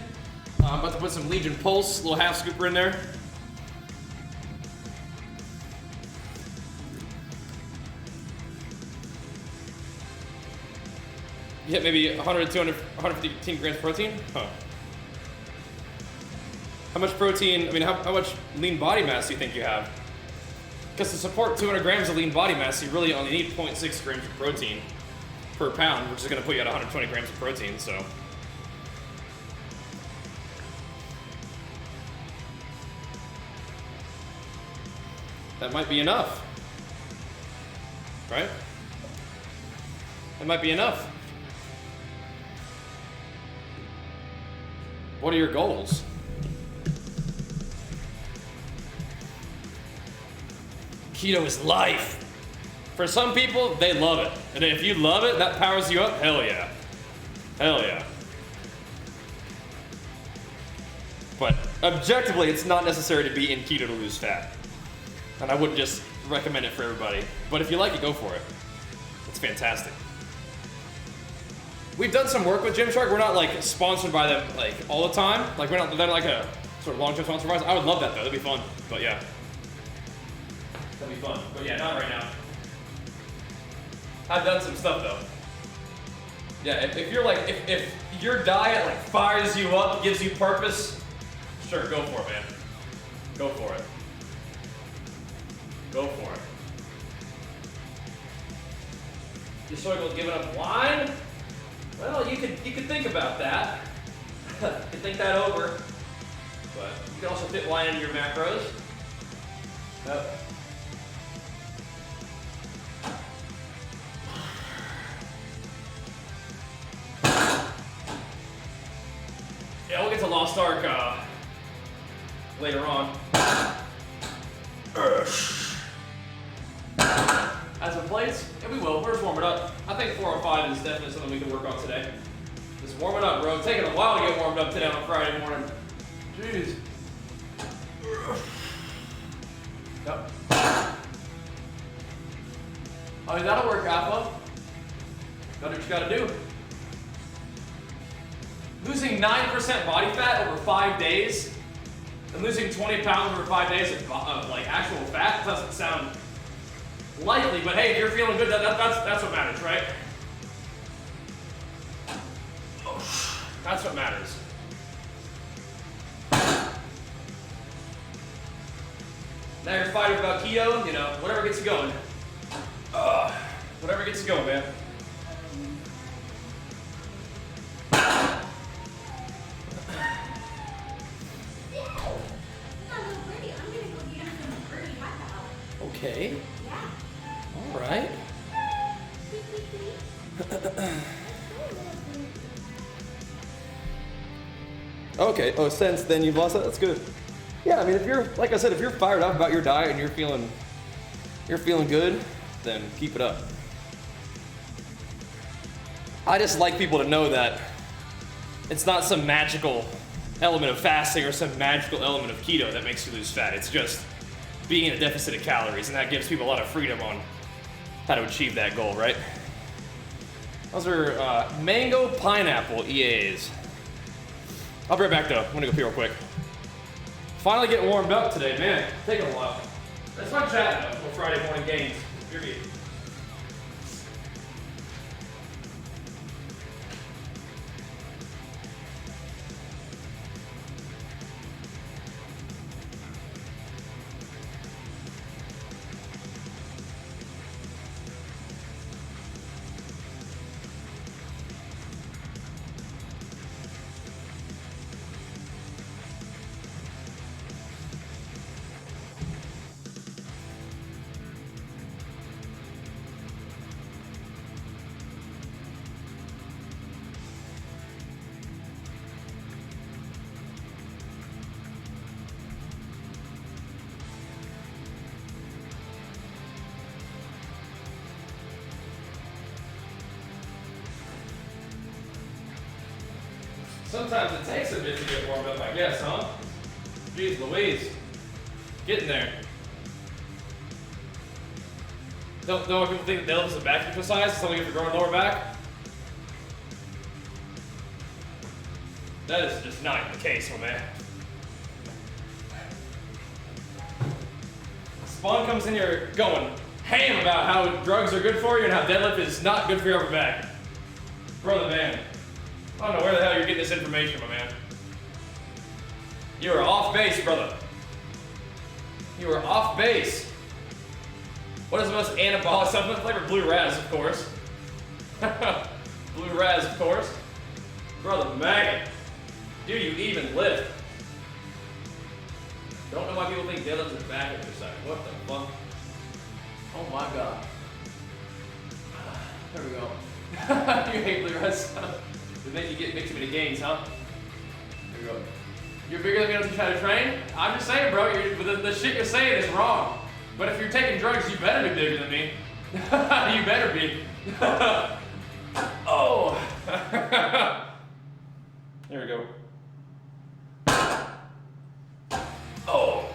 I'm about to put some Legion Pulse, little half scooper in there. You hit maybe 100, 200, 115 grams of protein? Huh. How much protein, I mean, how much lean body mass do you think you have? Because to support 200 grams of lean body mass, you really only need 0.6 grams of protein per pound, which is going to put you at 120 grams of protein, so. That might be enough, right? That might be enough. What are your goals? Keto is life. For some people, they love it. And if you love it, that powers you up, hell yeah. Hell yeah. But objectively, it's not necessary to be in keto to lose fat. And I wouldn't just recommend it for everybody. But if you like it, go for it. It's fantastic. We've done some work with Gymshark. We're not like sponsored by them like all the time. Like they're not like a sort of long-term sponsor of ours. I would love that though. That'd be fun. But yeah. That'd be fun. But yeah, not right now. I've done some stuff though. Yeah, if you're like, if your diet like fires you up, gives you purpose, sure, go for it, man. Go for it. Go for it. You struggle with giving up wine? Well, you could think about that. You could think that over. But you can also fit wine into your macros. Yep. Yeah, we'll get to Lost Ark later on. Add some plates? Yeah, we will. We're just warming up. I think 405 is definitely something we can work on today. Just warming up, bro. It's taking a while to get warmed up today on a Friday morning. Jeez. Yep. I mean, that'll work, Alpha. Gotta do what you gotta do. Losing 9% body fat over 5 days and losing 20 pounds over 5 days of like actual fat doesn't sound likely, but hey, if you're feeling good, that's what matters, right? That's what matters. Now you're fighting about keto, you know, whatever gets you going. Whatever gets you going, man. Okay. All right. Okay. Oh, since then you've lost that. That's good. Yeah. I mean, if you're, like I said, if you're fired up about your diet and you're feeling good, then keep it up. I just like people to know that it's not some magical element of fasting or some magical element of keto that makes you lose fat. It's just being in a deficit of calories, and that gives people a lot of freedom on how to achieve that goal, right? Those are mango pineapple EAs. I'll be right back though. I'm gonna go pee real quick. Finally getting warmed up today, man. Taking a while. That's my chat though for Friday morning games. Period. Sometimes it takes a bit to get warmed up, I guess, huh? Jeez Louise. Getting there. Don't know if people think that deadlift is a back exercise, it's something for growing lower back. That is just not the case, my man. Spawn comes in here going ham about how drugs are good for you and how deadlift is not good for your upper back. Brother, man. I don't know where the hell you're getting this information, my man. You are off base, brother. You are off base. What is the most anabolic supplement flavor? Blue Raz, of course. Blue Raz, of course. Brother, man. Do you even lift? Don't know why people think deadlift is a back exercise. What the fuck? Oh my god. There we go. You hate Blue Raz. They make you get mixed many gains, huh? There we go. You're bigger than me enough to try to train? I'm just saying, bro, the shit you're saying is wrong. But if you're taking drugs, you better be bigger than me. You better be. Oh. There we go. Oh.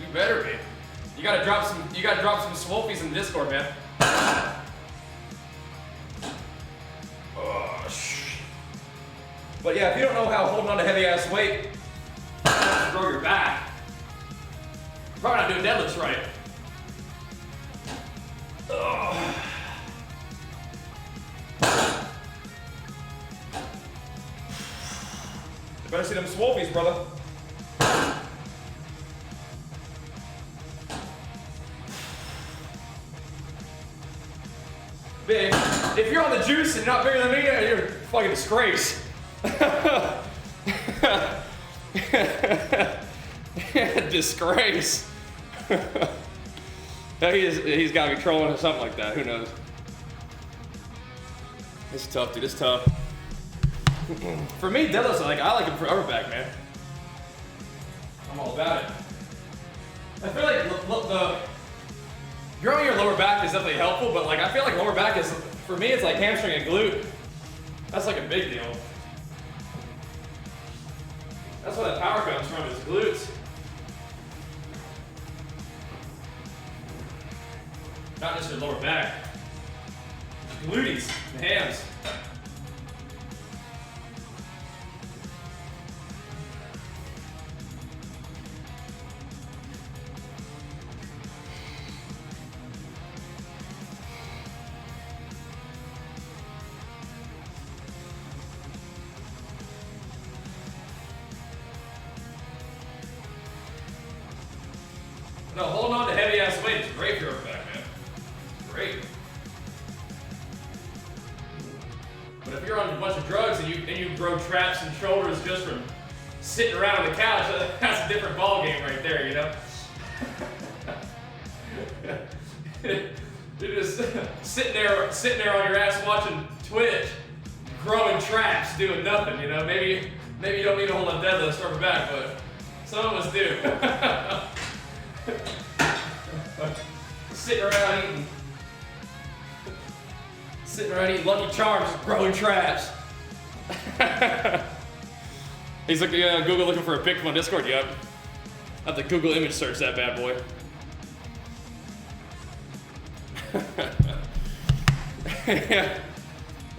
You better be. You gotta drop some swolfies in Discord, man. Oh, but yeah, if you don't know how holding on to heavy ass weight to grow your back, you're probably not doing deadlifts right. Ugh. You better see them swolfies, brother. Big. If you're on the juice and you're not bigger than me, you're a fucking disgrace. Disgrace. He's got to be trolling or something like that. Who knows? It's tough, dude. It's tough. For me, deadlifts, I like them for upper back, man. I'm all about it. I feel like the growing your lower back is definitely helpful, but I feel like lower back is, for me, it's like hamstring and glute. That's like a big deal. That's where that power comes from, is glutes. Not just your lower back. Glutes, the hams. No, holding on to heavy ass weight is great for your upper back, man. Great. But if you're on a bunch of drugs and you grow traps and shoulders just from sitting around on the couch, that's a different ball game right there, you know? You're just sitting there on your ass watching Twitch, growing traps, doing nothing, you know? Maybe you don't need to hold on deadlifts or upper back, but some of us do. Sitting around eating Lucky Charms, growing traps. He's looking Google looking for a pic on Discord. Yep. I have to Google image search that bad boy.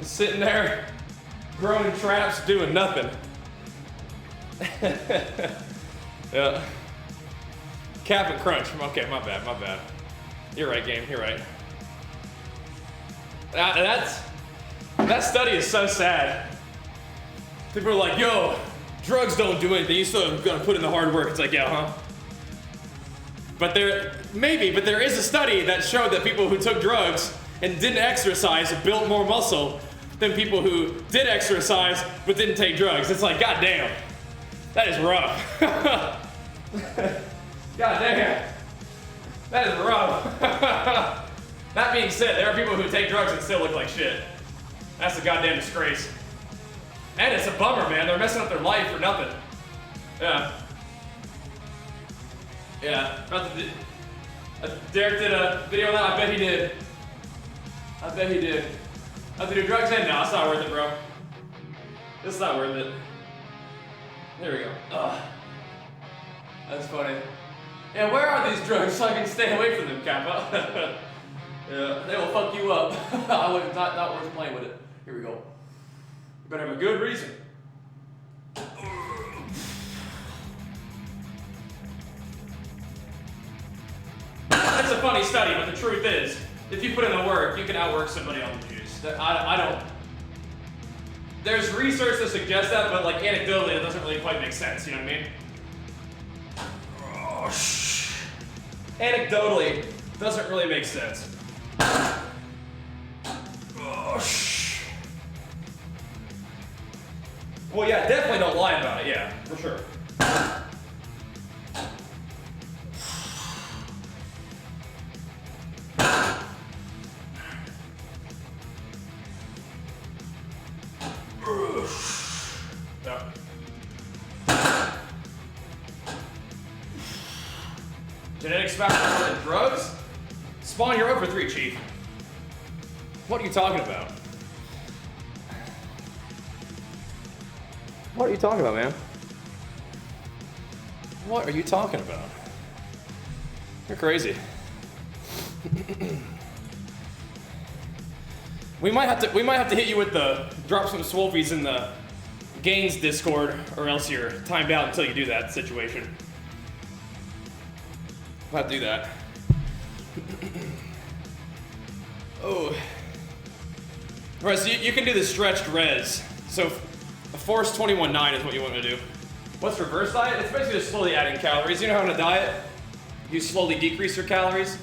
Sitting there, growing traps, doing nothing. Yeah. Cap and crunch. Okay, my bad. You're right, game. You're right. That study is so sad. People are like, yo, drugs don't do anything. You still gotta put in the hard work. It's like, yeah, huh? But there is a study that showed that people who took drugs and didn't exercise built more muscle than people who did exercise but didn't take drugs. It's like, goddamn, that is rough. Goddamn, that is rough. That being said, there are people who take drugs and still look like shit. That's a goddamn disgrace. And it's a bummer, man. They're messing up their life for nothing. Yeah. Yeah. Derek did a video on that. I bet he did. Have to do drugs in? No, it's not worth it, bro. It's not worth it. There we go. Ugh. That's funny. Yeah, where are these drugs so I can stay away from them, Kappa? Yeah, they will fuck you up. I would not worth playing with it. Here we go. You better have a good reason. That's a funny study, but the truth is, if you put in the work, you can outwork somebody on the juice. I don't. There's research that suggests that, but like anecdotally, it doesn't really quite make sense. You know what I mean? Oh, anecdotally, doesn't really make sense. Oh, well, yeah, definitely don't lie about it. Yeah, for sure. Genetics factor more than drugs? Spawn, you're over 3, Chief. What are you talking about? What are you talking about, man? What are you talking about? You're crazy. We might have to hit you with the drop some swolfies in the gains Discord, or else you're timed out until you do that situation. We'll have to do that. Oh. Alright, so you can do the stretched res. So a force 21-9 is what you want to do. What's reverse diet? It's basically just slowly adding calories. You know how in a diet, you slowly decrease your calories?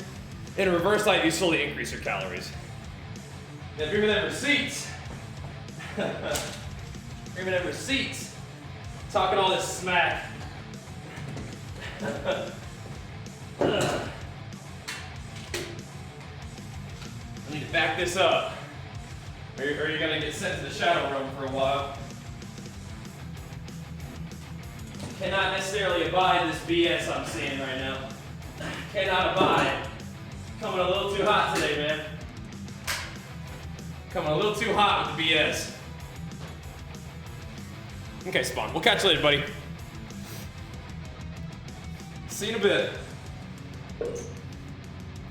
In a reverse diet, you slowly increase your calories. Now, if you're gonna have receipts, talking all this smack. I need to back this up, or you're gonna get sent to the shadow room for a while. Cannot necessarily abide this BS I'm seeing right now. Cannot abide. Coming a little too hot today, man. Coming a little too hot with the BS. Okay, Spawn. We'll catch you later, buddy. See you in a bit.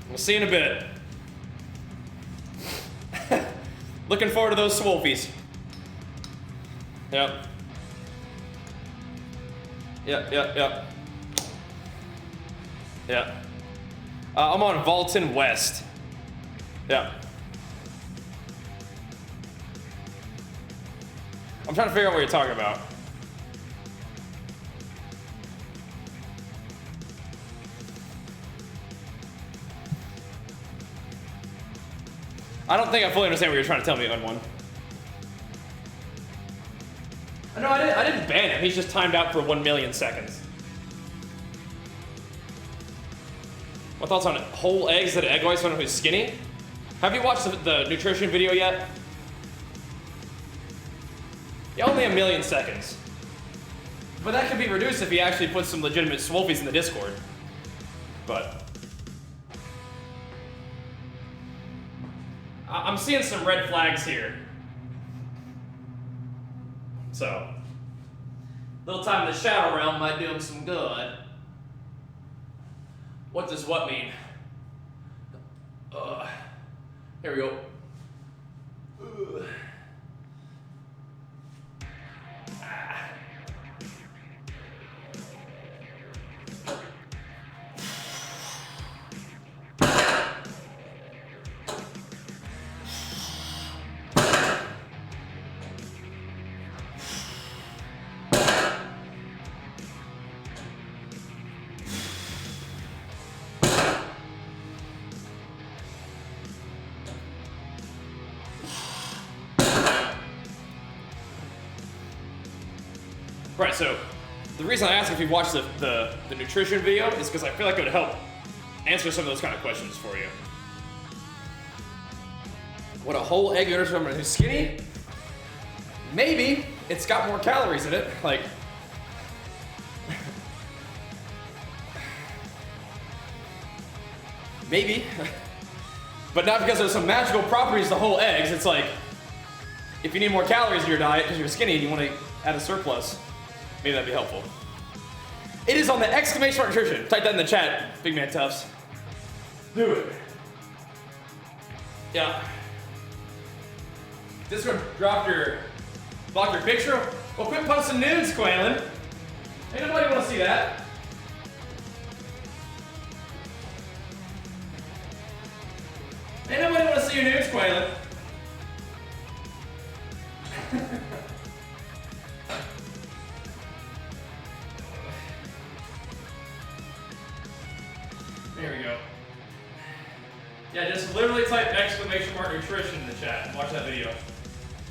We'll see you in a bit. Looking forward to those swolfies. Yep. Yep. Yeah. I'm on Valton West. Yeah. I'm trying to figure out what you're talking about. I don't think I fully understand what you're trying to tell me on one. No, I didn't ban him. He's just timed out for 1 million seconds. My thoughts on whole eggs that egg whites someone who's skinny? Have you watched the nutrition video yet? Yeah, only 1 million seconds. But that could be reduced if he actually puts some legitimate swolfies in the Discord. But I'm seeing some red flags here. So, little time in the shadow realm might do him some good. What does what mean? Here we go. Right, so the reason I asked if you watched the nutrition video is because I feel like it would help answer some of those kind of questions for you. What a whole egg yolk someone who's skinny? Maybe it's got more calories in it, like. Maybe. But not because there's some magical properties to whole eggs. It's like, if you need more calories in your diet because you're skinny and you want to add a surplus, maybe that'd be helpful. It is on the exclamation mark nutrition. Type that in the chat, Big Man Tufts. Do it. Yeah. Just gonna block your picture. Well, quit posting nudes, Quaylen. Ain't nobody wanna see that. Ain't nobody wanna see your nudes, Quaylen. There we go. Yeah, just literally type exclamation mark nutrition in the chat and watch that video.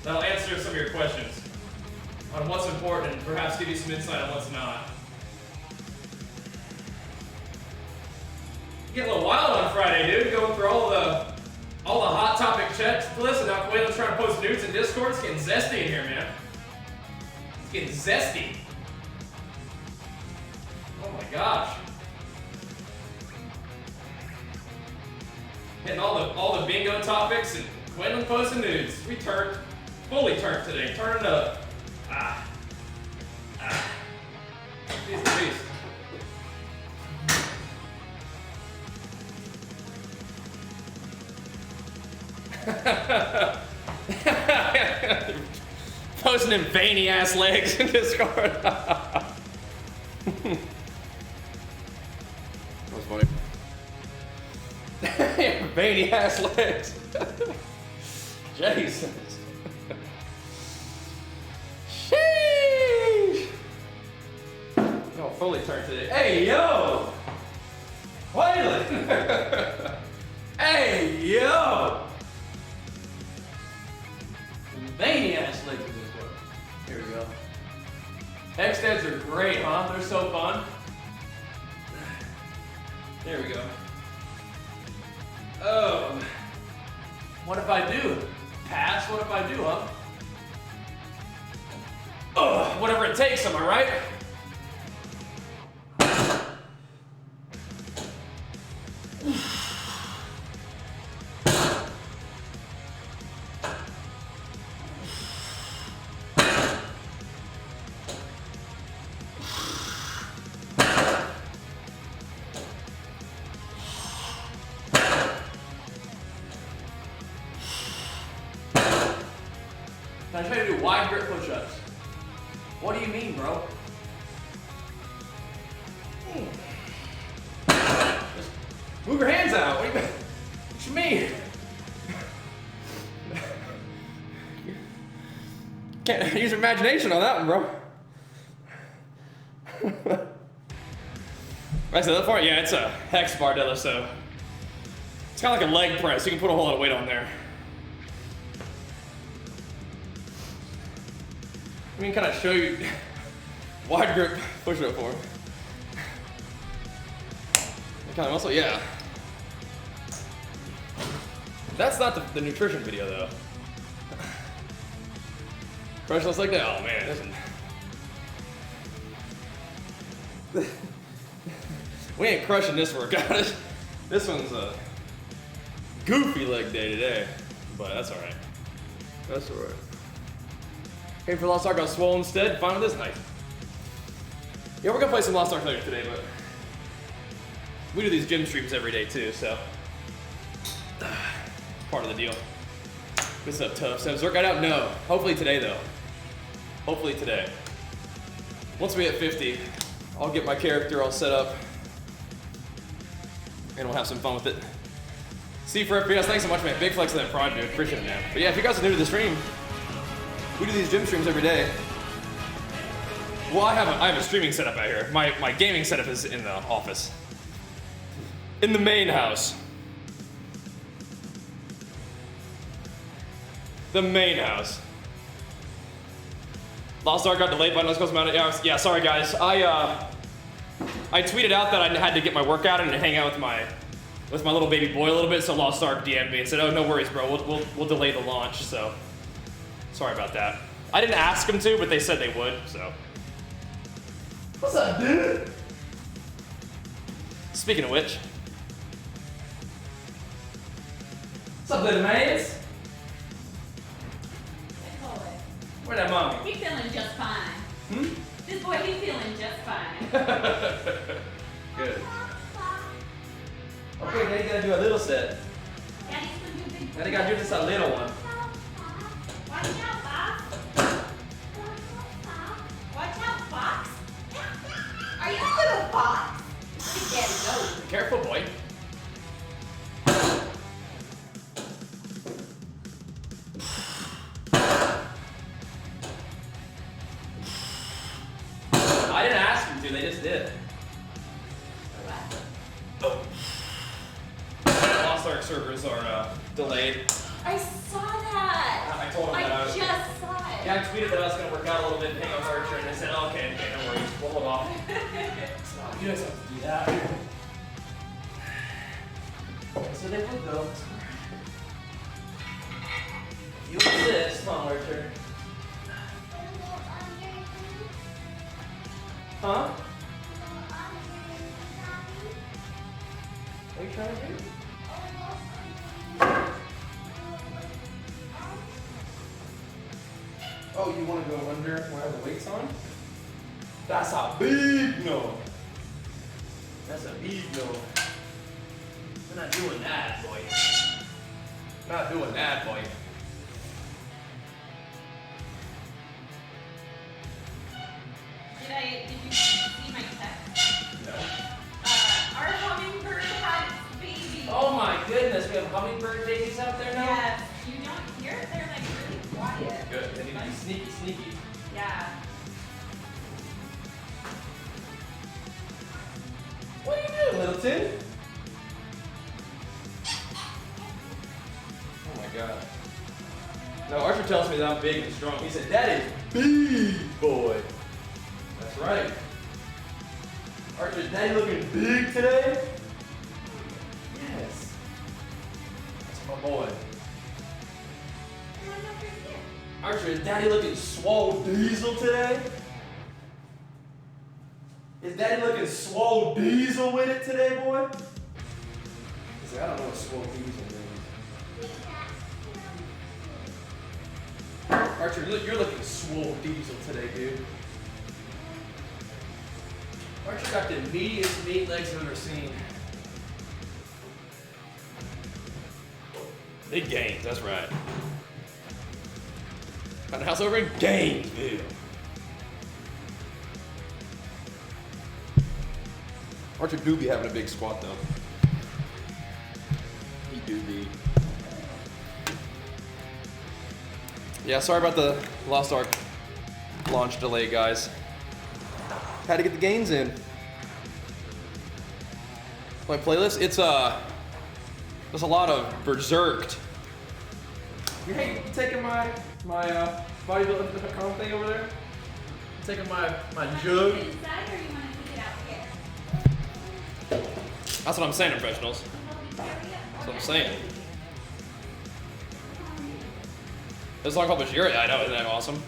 That'll answer some of your questions on what's important and perhaps give you some insight on what's not. Get a little wild on Friday, dude. Going through all the hot topic checks. Listen, now Quaylen's trying to post nudes in Discord. It's getting zesty in here, man. It's getting zesty. Oh my gosh. Hitting all the bingo topics and Quaylen posting nudes. We turned, fully turned today. Turn it up. He's the beast. Posting them veiny ass legs in Discord. That was funny. Veiny ass legs. Jesus. Sheesh. Yo, fully turned today. Hey, yo. Quaylen. Hey, yo. Veiny ass legs in this one. Here we go. HEX DEADS are great, huh? They're so fun. There we go. Oh. What if I do? Pass? What if I do, huh? Ugh, whatever it takes, am I right? Can I try to do wide grip push-ups? What do you mean, bro? Just move your hands out. What you mean? Can't use your imagination on that one, bro. I said that part, yeah, it's a HEX bar deadlift, so it's kind of like a leg press. You can put a whole lot of weight on there. I mean, kind of show you wide grip push up form. Kind of muscle, yeah. That's not the nutrition video though. Crush looks like that. Oh man, listen. We ain't crushing this workout. This one's a goofy leg day today, but that's all right. That's all right. Came for Lost Ark, got swollen instead. Fine with this night. Yeah, we're gonna play some Lost Ark later today, but we do these gym streams every day too, so part of the deal. What's up, tough? So, workout out? No. Hopefully today, though. Hopefully today. Once we hit 50, I'll get my character all set up, and we'll have some fun with it. See for FPS, thanks so much, man. Big flex on that prod, dude. Appreciate it, man. But yeah, if you guys are new to the stream, we do these gym streams every day. Well, I have a streaming setup out here. My gaming setup is in the office. In the main house. The main house. Lost Ark got delayed by Nose Goes Mounted. Yeah, sorry guys. I tweeted out that I had to get my workout and hang out with my little baby boy a little bit, so Lost Ark DM'd me and said, "Oh, no worries, bro. We'll delay the launch." So sorry about that. I didn't ask them to, but they said they would. So what's up, dude? Speaking of which, what's up, little mates? Where that mommy? He feeling just fine. Hmm? This boy, he feeling just fine. Good. Okay, now you gotta do a little set. Daddy's gonna do a big. Now you gotta do just a little one. Watch out, Fox. Watch out, Fox. Are you a little fox? Look at Daddy go. Be careful, boy. I didn't ask them to, they just did. Oh. Lost Ark servers are delayed. I saw that. I told him that I was. just saw it. Yeah, I tweeted that I was going to work out a little bit and hang on Archer, and they said, oh, okay, no worries, we'll hold off. So you guys have to do that. So they will go. You exist, come on, Archer. Huh? What are you trying to do? Oh, you want to go under where I have the weights on? That's a big no. That's a big no. We're not doing that, boy. Not doing that, boy. Did you see my text? No. Our hummingbird had its baby. Oh my goodness, we have hummingbird babies out there now? Yes. You don't hear it? They're like really quiet. Good, they need to be sneaky, sneaky. Yeah. What are you doing, Littleton? Oh my god. No, Archer tells me that I'm big and strong. He said, that is big, boy. That's right. Archer, is Daddy looking big today? Yes. That's my boy. Archer, is Daddy looking swole diesel today? Is Daddy looking swole diesel with it today, boy? He said, I don't know what swole diesel means. Archer, look, you're looking swole diesel today, dude. Archer got the meatiest meat legs I've ever seen. Big gains, that's right. Found a house over in Gainesville. Archer do be having a big squat though. He do be. Yeah, sorry about the Lost Ark launch delay, guys. Had to get the gains in. My playlist, it's there's a lot of berserked. Hey, you taking my bodybuilding thing over there? Taking my jug? Inside or you want to take it out here? That's what I'm saying, professionals. That's what I'm saying. This song called Bajheera, I know, isn't that awesome?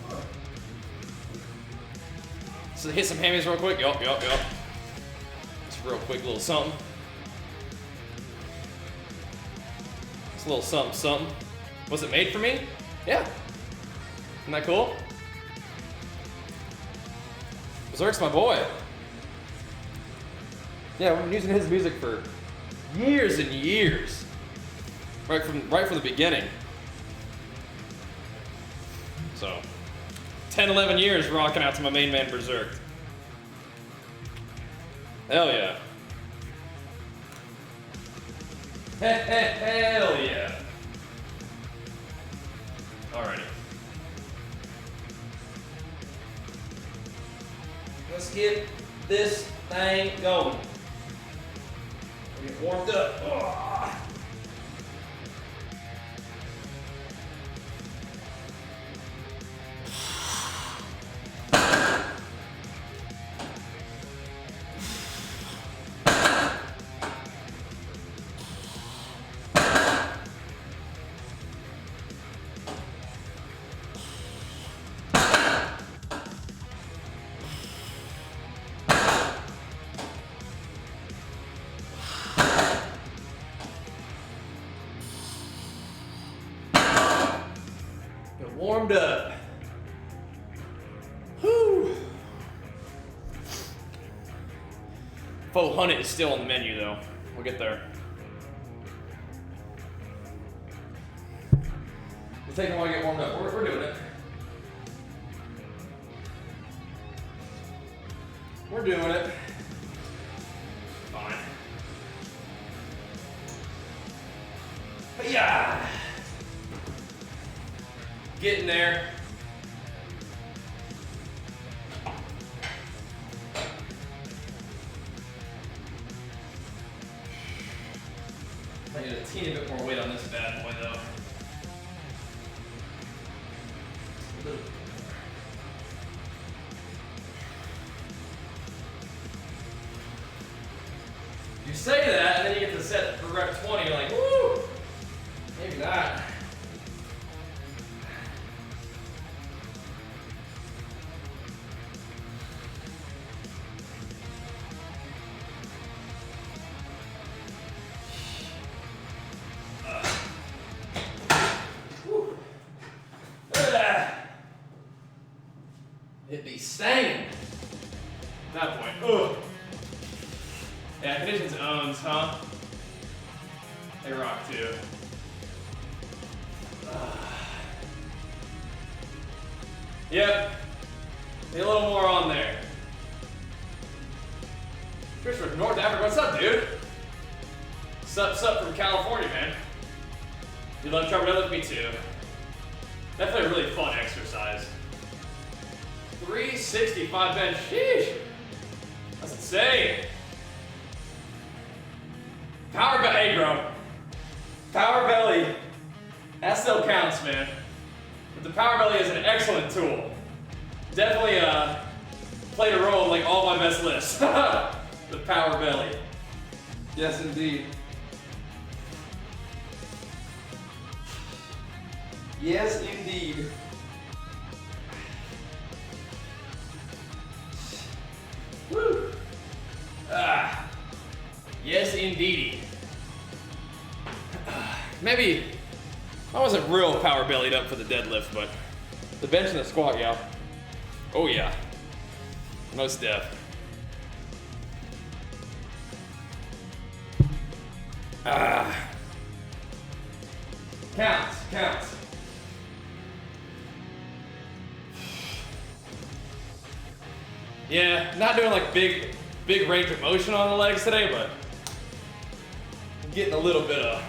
So hit some hammies real quick. Yup. Just a real quick little something. It's a little something. Was it made for me? Yeah. Isn't that cool? Berserk's my boy. Yeah, we've been using his music for years and years. Right from the beginning. So 10, 11 years rocking out to my main man Berserk. Hell yeah. Hell yeah. Alrighty. Let's get this thing going. Get warmed up. Oh. Warmed up. Whew. Faux Hunted is still on the menu though. We'll get there. We'll take a while to get warmed up. We're doing it. We're doing it. Fine. But yeah. Getting there. I need a teeny bit more weight on this bad boy though. You say that, and then you get to set for rep 20, you're like, woo! Maybe not. It be staying. At that point, ugh. Yeah, conditions owns, huh? They rock too. Yep. Need a little more on there. Christopher, North Africa, what's up, dude? Sup from California, man. You love Trevor Deadlift? Me too. Definitely a really fun exercise. 365 bench, sheesh. That's insane. Power belly, hey bro. Power belly, that still counts, man. But the power belly is an excellent tool. Definitely played a role in like all my best lists. The power belly. Yes, indeed. Yes, indeed. Woo! Yes, indeedy. Maybe I wasn't real power bellied up for the deadlift, but the bench and the squat, yeah. Oh yeah, most def. Counts. Yeah, not doing like big range of motion on the legs today, but getting a little bit of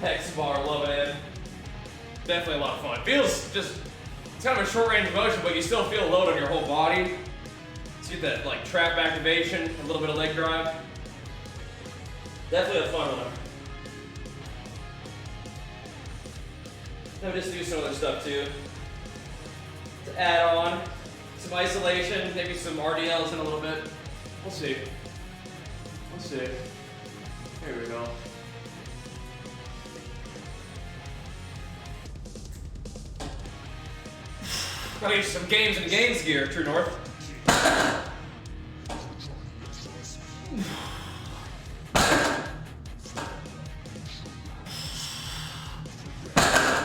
HEX bar loving in. Definitely a lot of fun. Feels just, it's kind of a short range of motion, but you still feel load on your whole body. So you get that like trap activation, a little bit of leg drive. Definitely a fun one. Then we just do some other stuff too. To add on some isolation, maybe some RDLs in a little bit. We'll see. Here we go. Gotta get some games and gains gear, True North.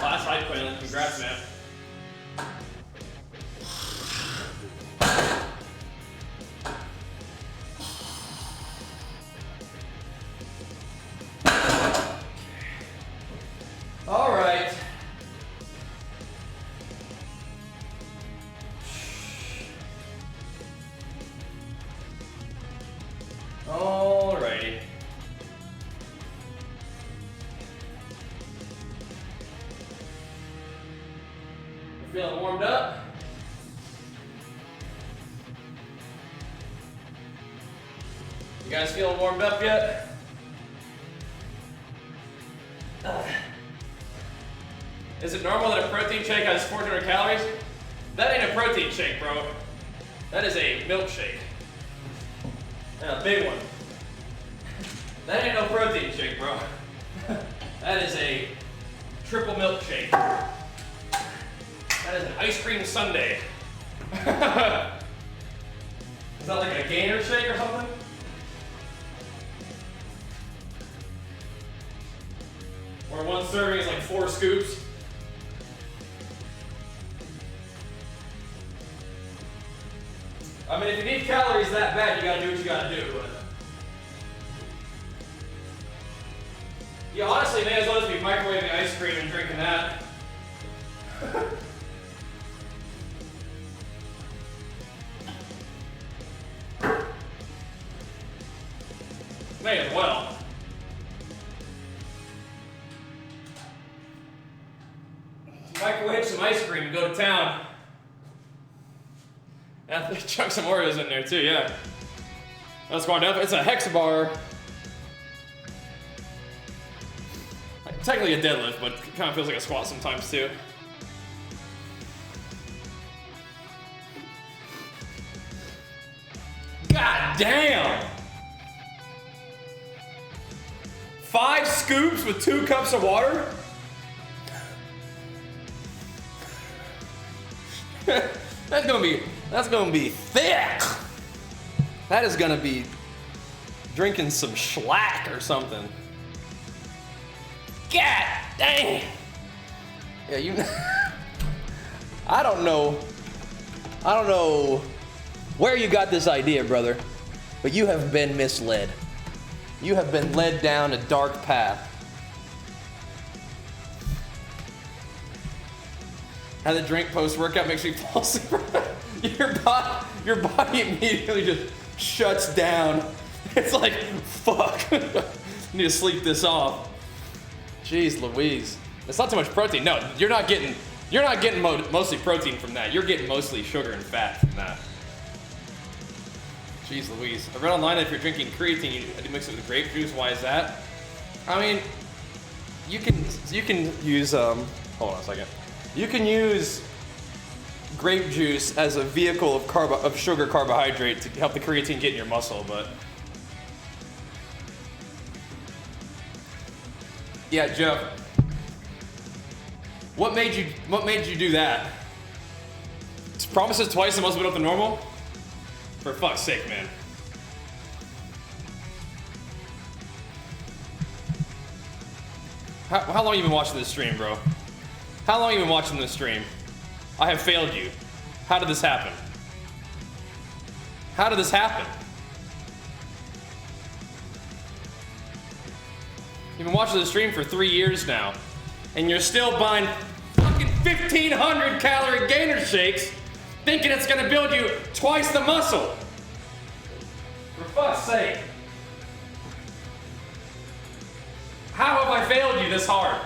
Last fight, Quinlan. Congrats, man. Alrighty. You feeling warmed up? You guys feeling warmed up yet? Is it normal that a protein shake has 400 calories? That ain't a protein shake, bro. That is a milkshake. And a big one. That ain't no protein shake, bro. That is a triple milkshake. That is an ice cream sundae. Is that like a gainer shake or something? Or one serving is like 4 scoops? I mean, if you need calories that bad, you gotta do what you gotta do. But You honestly may as well just be microwaving ice cream and drinking that. May as well. Microwave some ice cream and go to town. And chuck some Oreos in there too, yeah. That's going up. It's a HEX bar. Technically a deadlift, but it kind of feels like a squat sometimes too. God damn! 5 scoops with 2 cups of water? That's gonna be thick. That is gonna be drinking some schlack or something. God dang. Yeah, you I don't know where you got this idea, brother, but you have been misled. You have been led down a dark path. How the drink post-workout makes you fall asleep. Your body immediately just shuts down. It's like, fuck. I need to sleep this off. Jeez Louise. It's not too much protein. No, you're not getting mostly protein from that. You're getting mostly sugar and fat from that. Jeez Louise. I read online that if you're drinking creatine, you mix it with grape juice. Why is that? I mean, you can use, hold on a second. You can use grape juice as a vehicle of sugar carbohydrate to help the creatine get in your muscle, but. Yeah, Jeff. What made you do that? Promises twice the most been up to normal? For fuck's sake, man. How long you been watching this stream, bro? How long you been watching this stream? I have failed you. How did this happen? How did this happen? You've been watching the stream for 3 years now, and you're still buying fucking 1,500 calorie gainer shakes, thinking it's gonna build you twice the muscle. For fuck's sake. How have I failed you this hard?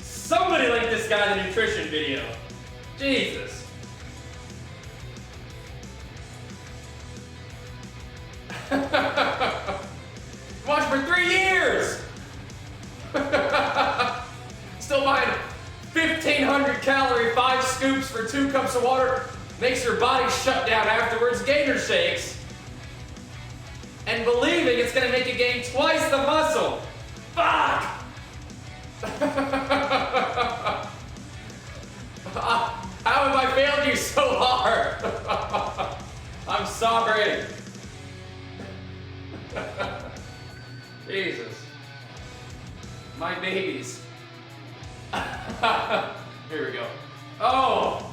Somebody link this guy the nutrition video. Jesus. Watched for 3 years. Still buying 1,500 calorie 5 scoops for 2 cups of water. Makes your body shut down afterwards. Gainer shakes. And believing it's gonna make you gain twice the muscle. Fuck! How have I failed you so hard? I'm sorry. Jesus. My babies. Here we go. Oh!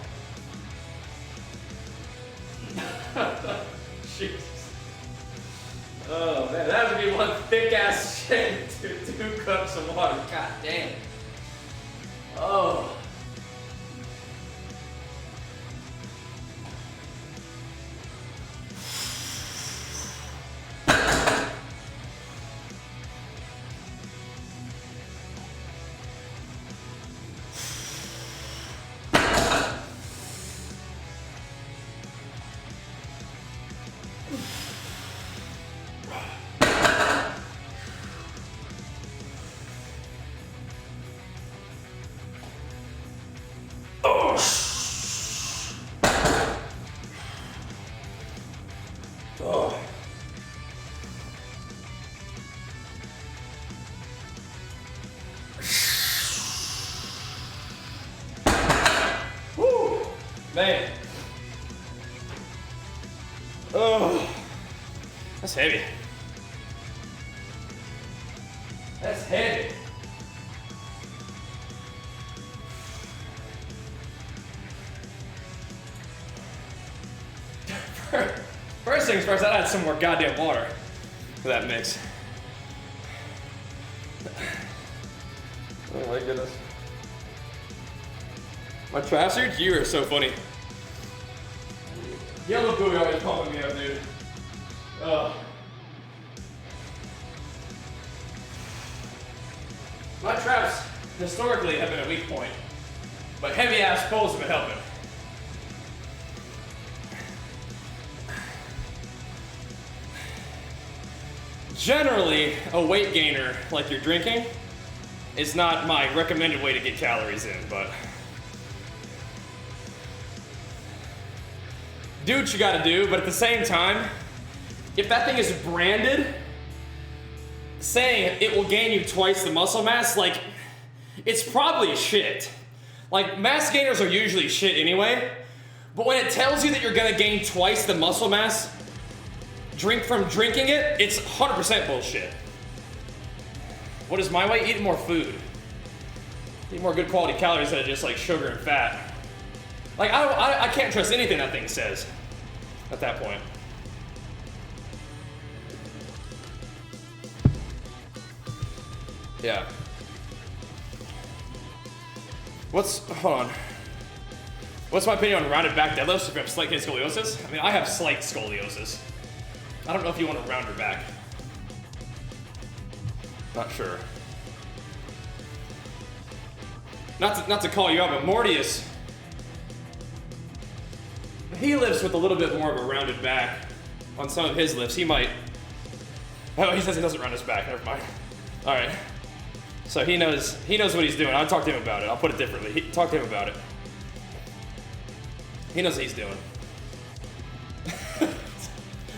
Jesus. Oh man, that would be one thick ass shake to 2 cups of water. God damn. Oh. Man. Oh. That's heavy. That's heavy. First things first, I'd add some more goddamn water to that mix. my goodness. My traps are, you are so funny. Yellow Booey always pumping me up, dude. My traps historically have been a weak point, but heavy ass pulls have been helping. Generally, a weight gainer like you're drinking is not my recommended way to get calories in, but do what you gotta do. But at the same time, if that thing is branded saying it will gain you twice the muscle mass, like, it's probably shit. Like, mass gainers are usually shit anyway, but when it tells you that you're gonna gain twice the muscle mass from drinking it, it's 100% bullshit. What is my way? Eating more food. Eat more good quality calories instead of just like sugar and fat. Like, I can't trust anything that thing says at that point. Yeah. Hold on. What's my opinion on rounded back deadlifts if you have slight case scoliosis? I mean, I have slight scoliosis. I don't know if you want to round your back. Not sure. Not to call you out, but Mortius, he lifts with a little bit more of a rounded back on some of his lifts. He might. Oh, he says he doesn't round his back. Never mind. All right. So he knows what he's doing. I'll talk to him about it. I'll put it differently. Talk to him about it. He knows what he's doing.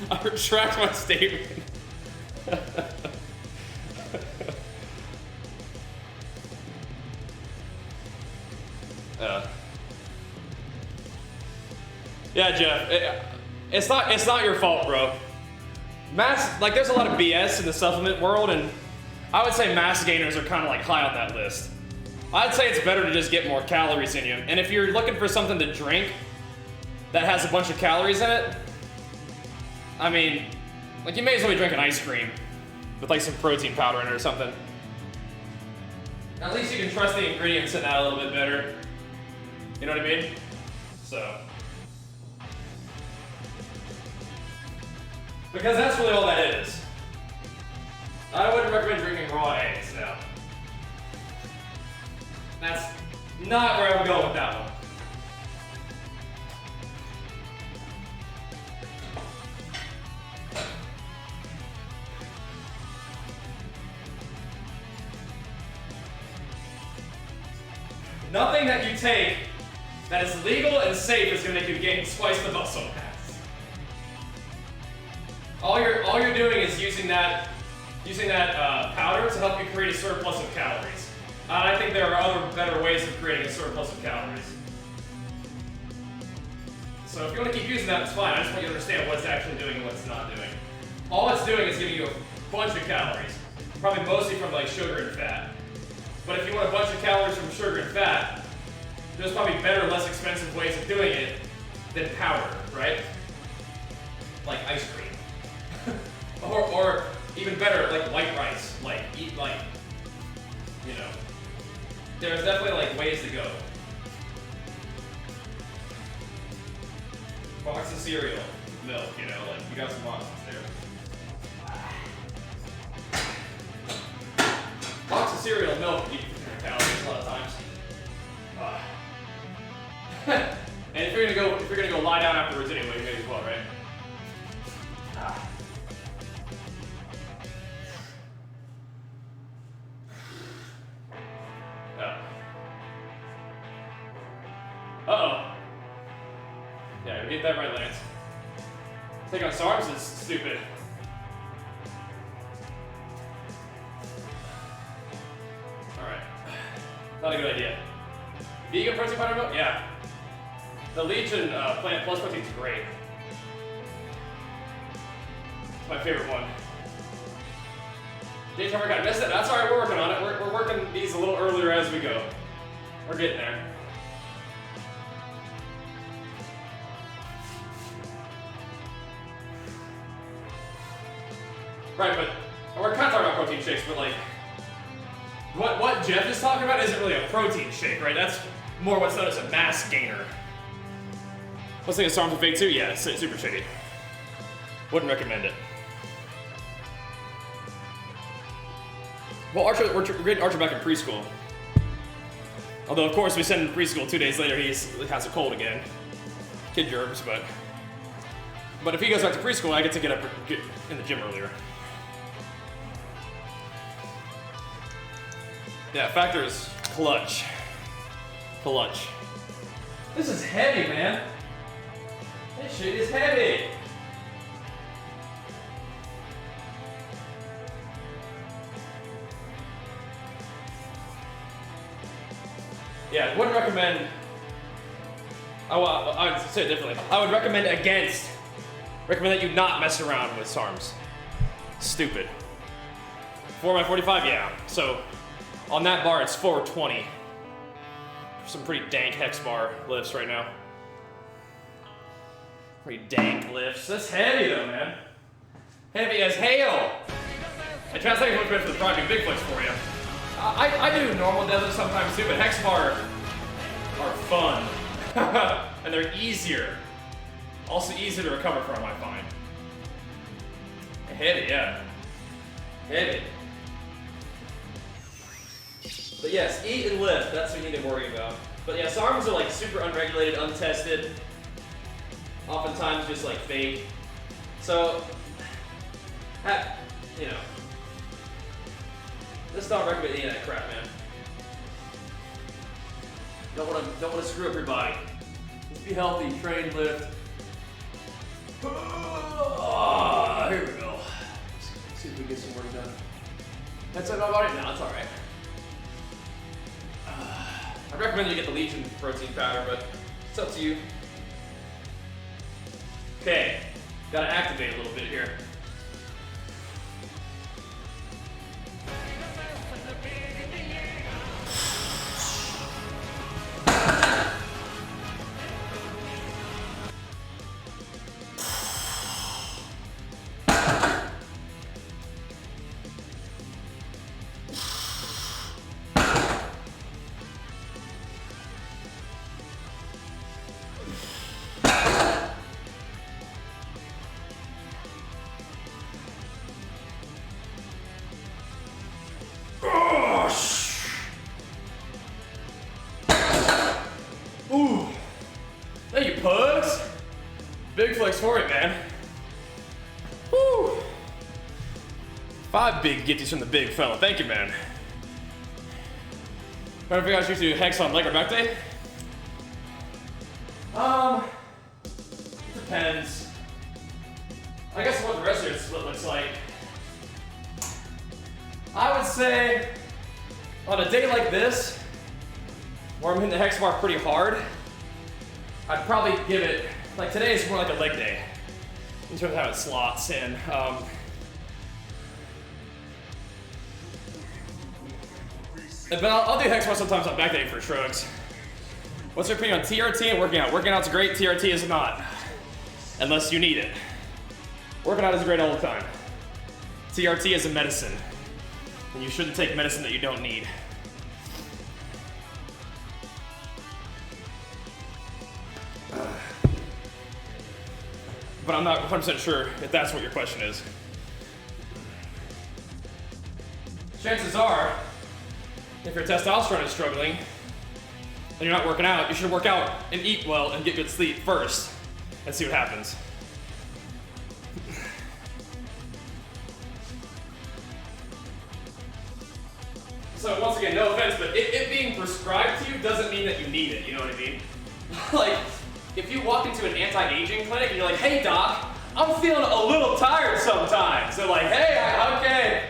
I retract my statement. Yeah, Jeff. It's not your fault, bro. Like, there's a lot of BS in the supplement world, and I would say mass gainers are kind of like high on that list. I'd say it's better to just get more calories in you. And if you're looking for something to drink that has a bunch of calories in it, I mean, like, you may as well be drinking ice cream with like some protein powder in it or something. At least you can trust the ingredients in that a little bit better. You know what I mean? So. Because that's really all that is. I wouldn't recommend drinking raw eggs, no. That's not where I would go with that one. Nothing that you take that is legal and safe is going to make you gain twice the muscle mass. All you're doing is using that powder to help you create a surplus of calories. I think there are other better ways of creating a surplus of calories. So if you want to keep using that, it's fine. I just want you to understand what it's actually doing and what it's not doing. All it's doing is giving you a bunch of calories, probably mostly from like sugar and fat. But if you want a bunch of calories from sugar and fat, there's probably better, less expensive ways of doing it than powder, right? Like ice cream. or even better, like white rice. Like, eat like, you know. There's definitely like ways to go. Box of cereal, milk, you know, like you got some options there. Box of cereal, milk, you can calories a lot of times. And if you're gonna go lie down afterwards anyway, you may as well, right? Uh-oh. Yeah, get that right, Lance. Take on SARMs is stupid. Alright. Not a good idea. Vegan protein powder milk? Yeah. The Legion Plant Plus protein is great. It's my favorite one. Daytime workout, missed it. That's alright, we're working on it. We're working these a little earlier as we go. We're getting there. Right, but we're kind of talking about protein shakes, but like, What Jeff is talking about isn't really a protein shake, right? That's more what's known as a mass gainer. Let's think of SARMs with fake too? Yeah, it's super shitty. Wouldn't recommend it. Well, we're getting Archer back in preschool. Although, of course, we send him to preschool 2 days later, he has a cold again. Kid germs, but if he goes back to preschool, I get to get in the gym earlier. Yeah, factor is clutch. Clutch. This is heavy, man. This shit is heavy. Yeah, wouldn't recommend. I would say it differently. I would recommend that you not mess around with SARMs. Stupid. 4x45, yeah. So on that bar, it's 420. Some pretty dank hex bar lifts right now. Pretty dank lifts. That's heavy though, man. Heavy as hail. I translate much better for the driving big flex for you. I do normal deadlifts sometimes too, but hex bar are fun. And they're easier. Also easier to recover from, I find. Heavy, yeah. Heavy. But yes, eat and lift, that's what you need to worry about. But yeah, SARMs are like super unregulated, untested. Oftentimes just like fake. So, you know, let's not recommend any of that crap, man. Don't want to screw up your body. Just be healthy, train, lift. Here we go. Let's see if we get some work done. That's it, my body? No, it's all right. I recommend you get the Legion protein powder, but it's up to you. Okay, gotta activate a little bit here. Ooh, thank you, pugs. Big flex for it, man. Woo. 5 big gifties from the big fella. Thank you, man. Remember if you guys used to hex on leg or back day? It depends. I guess what the rest of your split looks like. I would say on a day like this, where I'm hitting the hex bar pretty hard, I'd probably give it, like today is more like a leg day, in terms of how it slots in. But I'll do hex bar sometimes on back day for shrugs. What's your opinion on TRT and working out? Working out's great, TRT is not, unless you need it. Working out is great all the time. TRT is a medicine, and you shouldn't take medicine that you don't need. But I'm not 100% sure if that's what your question is. Chances are, if your testosterone is struggling and you're not working out, you should work out and eat well and get good sleep first and see what happens. So once again, no offense, but it being prescribed to you doesn't mean that you need it, you know what I mean? Like, if you walk into an anti-aging clinic and you're like, hey doc, I'm feeling a little tired sometimes. They're like, hey, okay,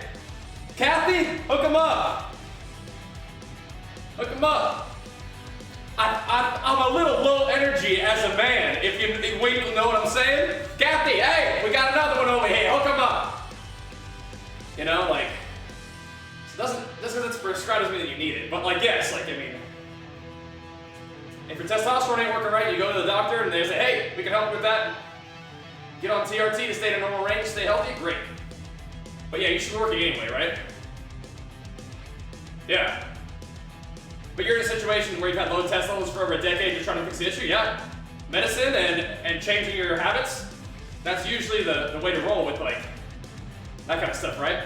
Kathy, hook him up. Hook him up. I'm a little low energy as a man, if you know what I'm saying. Kathy, hey, we got another one over here, hook him up. You know, like, just because it's prescribed doesn't mean that you need it. But like, yes, like, I mean, if your testosterone ain't working right, you go to the doctor and they say, hey, we can help you with that. Get on TRT to stay in a normal range, stay healthy, great. But yeah, you should be working anyway, right? Yeah. But you're in a situation where you've had low test levels for over a decade, you're trying to fix the issue, yeah. Medicine and changing your habits, that's usually the way to roll with like that kind of stuff, right?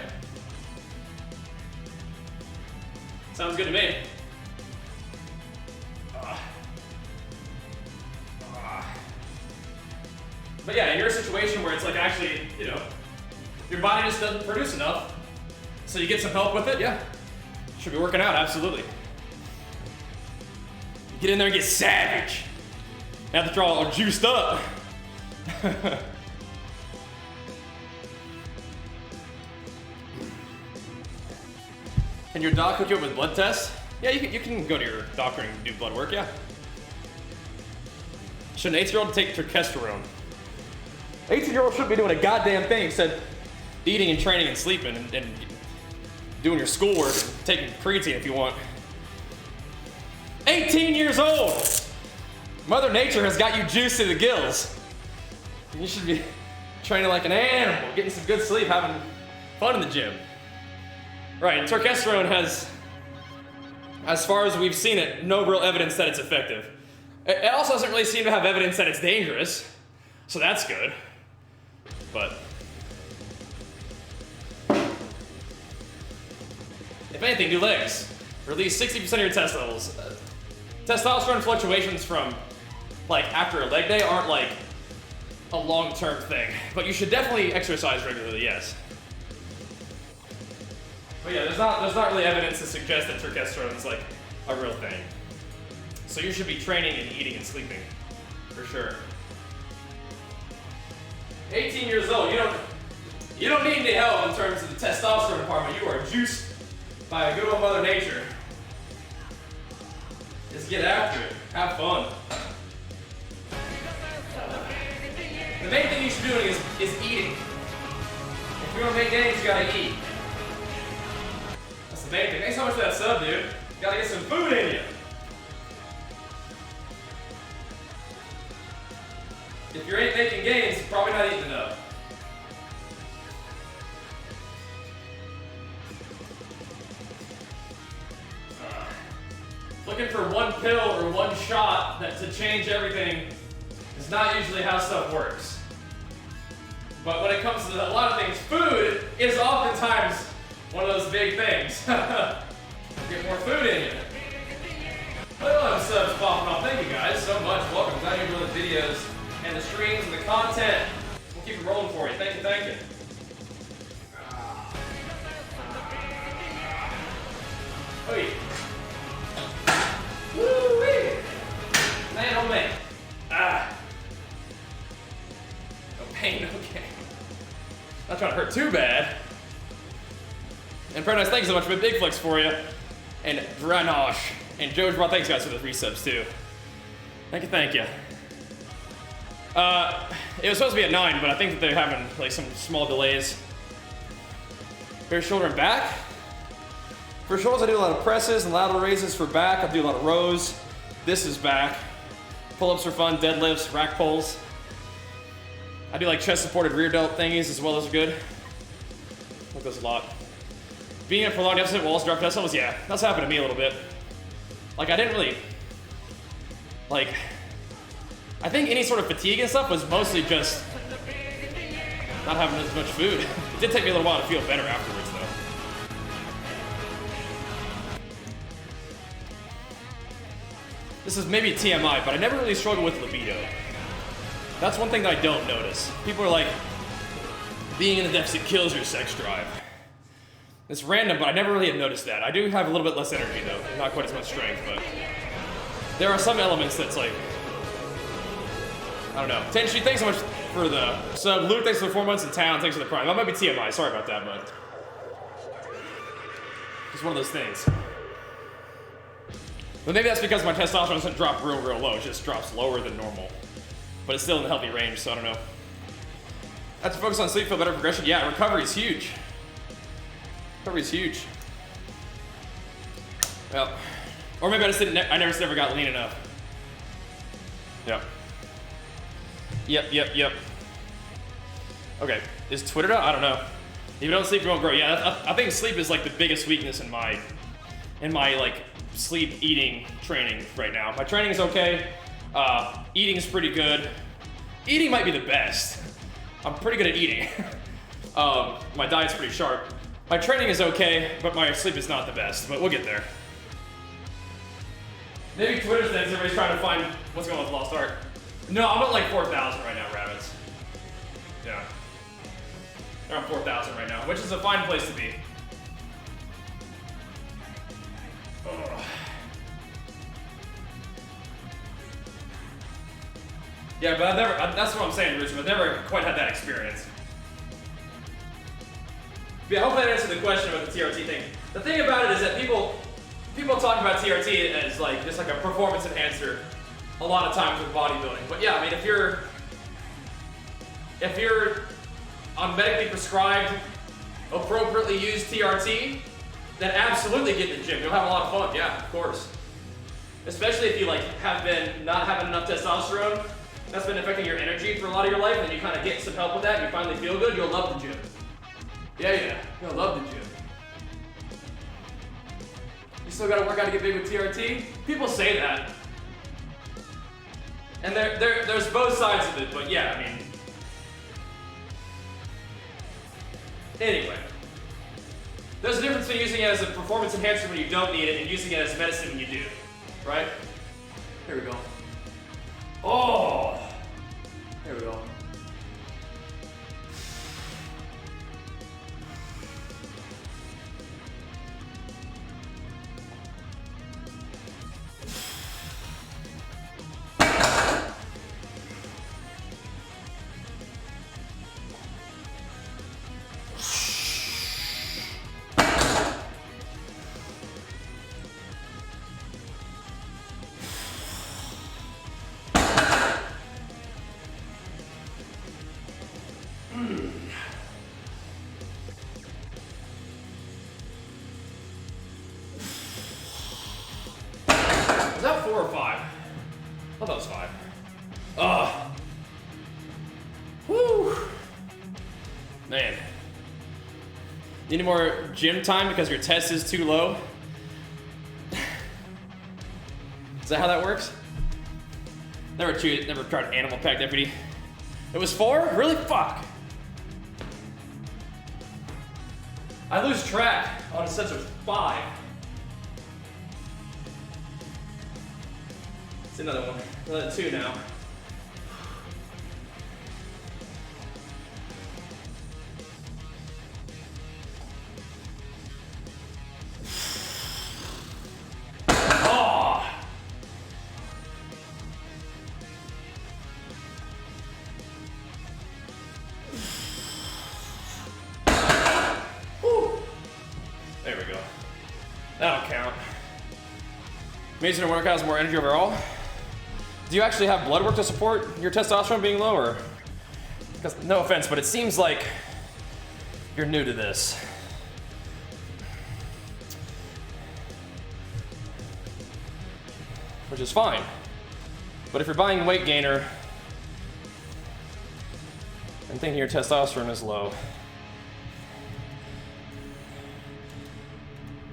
Sounds good to me. But yeah, in your situation where it's like actually, you know, your body just doesn't produce enough, so you get some help with it, yeah. Should be working out, absolutely. Get in there and get savage. After all juiced up. Can your doc hook you up with blood tests? Yeah, you can go to your doctor and do blood work, yeah. Should an 18-year-old take testosterone? 18-year-old shouldn't be doing a goddamn thing except eating and training and sleeping and doing your schoolwork and taking creatine if you want. 18 years old! Mother Nature has got you juiced to the gills. You should be training like an animal, getting some good sleep, having fun in the gym. Right, testosterone has, as far as we've seen it, no real evidence that it's effective. It also doesn't really seem to have evidence that it's dangerous, so that's good. But if anything, do legs. Release 60% of your test levels. Testosterone fluctuations from like after a leg day aren't like a long-term thing, but you should definitely exercise regularly, yes. But yeah, there's not really evidence to suggest that testosterone is like a real thing. So you should be training and eating and sleeping, for sure. 18 years old, you don't need any help in terms of the testosterone department. You are juiced by a good old Mother Nature. Just get after it. Have fun. The main thing you should be doing is eating. If you want to make gains, you gotta eat. That's the main thing. Thanks so much for that sub, dude. You gotta get some food in you. If you ain't making gains, you're probably not eating enough. Looking for one pill or one shot to change everything is not usually how stuff works. But when it comes to a lot of things, food is oftentimes one of those big things. Get more food in you. Look at all them subs popping off. Thank you guys so much. Welcome. Glad you're doing the videos and the streams and the content. We'll keep it rolling for you. Thank you, thank you. Hey. Woo-wee! Man, oh man. No pain, no gain. Not trying to hurt too bad. And Prentice, thanks so much for Big Flex for you. And Dranosh. And George brought thanks guys for the resubs too. Thank you, thank you. It was supposed to be at 9, but I think that they're having like some small delays. Bare shoulder and back. For shoulders, I do a lot of presses and lateral raises. For back, I do a lot of rows. This is back. Pull-ups are fun, deadlifts, rack pulls. I do like chest-supported rear delt thingies as well. Those are good. I like those a lot. Being in a prolonged deficit while also dropping test levels, yeah, that's happened to me a little bit. Like, I didn't really, like, I think any sort of fatigue and stuff was mostly just not having as much food. It did take me a little while to feel better afterwards, though. This is maybe TMI, but I never really struggle with libido. That's one thing that I don't notice. People are like, being in a deficit kills your sex drive. It's random, but I never really have noticed that. I do have a little bit less energy, though. Not quite as much strength, but there are some elements that's like, I don't know. Tenshi, thanks so much for the sub. Luke, thanks for the 4 months in town. Thanks for the prime. That might be TMI. Sorry about that, but it's one of those things. But maybe that's because my testosterone doesn't drop real low. It just drops lower than normal. But it's still in the healthy range, so I don't know. I have to focus on sleep, feel better progression. Yeah, recovery is huge. Recovery is huge. Well, or maybe I never got lean enough. Yep. Yep. Okay, is Twitter down? I don't know. If you don't sleep, you won't grow. Yeah, I think sleep is like the biggest weakness in my in my like sleep eating training right now. My training is okay. Eating is pretty good. Eating might be the best. I'm pretty good at eating. My diet's pretty sharp. My training is okay, but my sleep is not the best, but we'll get there. Maybe Twitter's next, everybody's trying to find what's going on with Lost Art. No, I'm at like 4,000 right now, rabbits. Yeah. Around 4,000 right now, which is a fine place to be. Ugh. Yeah, but that's what I'm saying, Richard. I've never quite had that experience. But yeah, I hope that answered the question about the TRT thing. The thing about it is that people talk about TRT as like just like a performance enhancer a lot of times with bodybuilding. But yeah, I mean, if you're on medically prescribed, appropriately used TRT, then absolutely get in the gym. You'll have a lot of fun. Yeah, of course. Especially if you like have been not having enough testosterone. That's been affecting your energy for a lot of your life, and then you kind of get some help with that, and you finally feel good, you'll love the gym. Yeah, you'll love the gym. You still gotta work out to get big with TRT? People say that. And there's both sides of it, but yeah, I mean. Anyway. There's a difference between using it as a performance enhancer when you don't need it and using it as medicine when you do, right? Here we go. Oh! There we go. Is that 4 or 5? I thought that was 5. Ugh. Woo. Man. You need more gym time because your test is too low? Is that how that works? Never tried animal pack deputy. It was 4? Really? Fuck. I lose track on a sense of 5. It's another one. Another 2 now. Oh! Woo. There we go. That'll count. Amazing to work out has more energy overall. Do you actually have blood work to support your testosterone being lower? Because, no offense, but it seems like you're new to this. Which is fine. But if you're buying weight gainer and thinking your testosterone is low,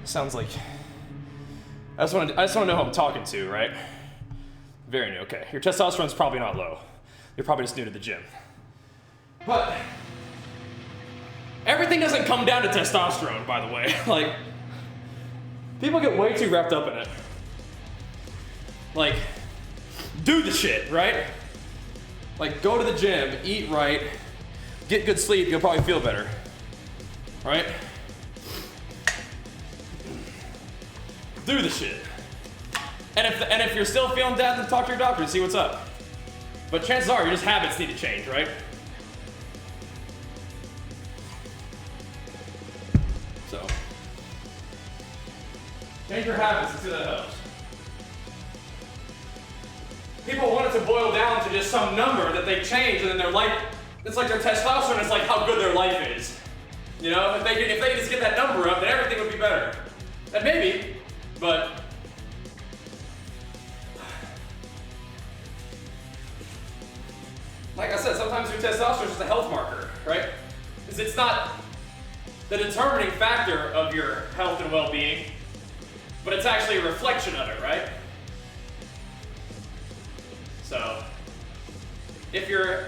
sounds like I just want to know who I'm talking to, right? Very new, okay. Your testosterone's probably not low. You're probably just new to the gym. But everything doesn't come down to testosterone, by the way. Like, people get way too wrapped up in it. Like, do the shit, right? Like, go to the gym, eat right, get good sleep, you'll probably feel better. Right? Do the shit. And if you're still feeling bad, then talk to your doctor and see what's up. But chances are, your just habits need to change, right? So, change your habits and see that helps. People want it to boil down to just some number that they change, and then their life, it's like their testosterone is like how good their life is. You know, if they just get that number up, then everything would be better. And maybe, but like I said, sometimes your testosterone is just a health marker, right? It's not the determining factor of your health and well-being. but it's actually a reflection of it, right? So, if your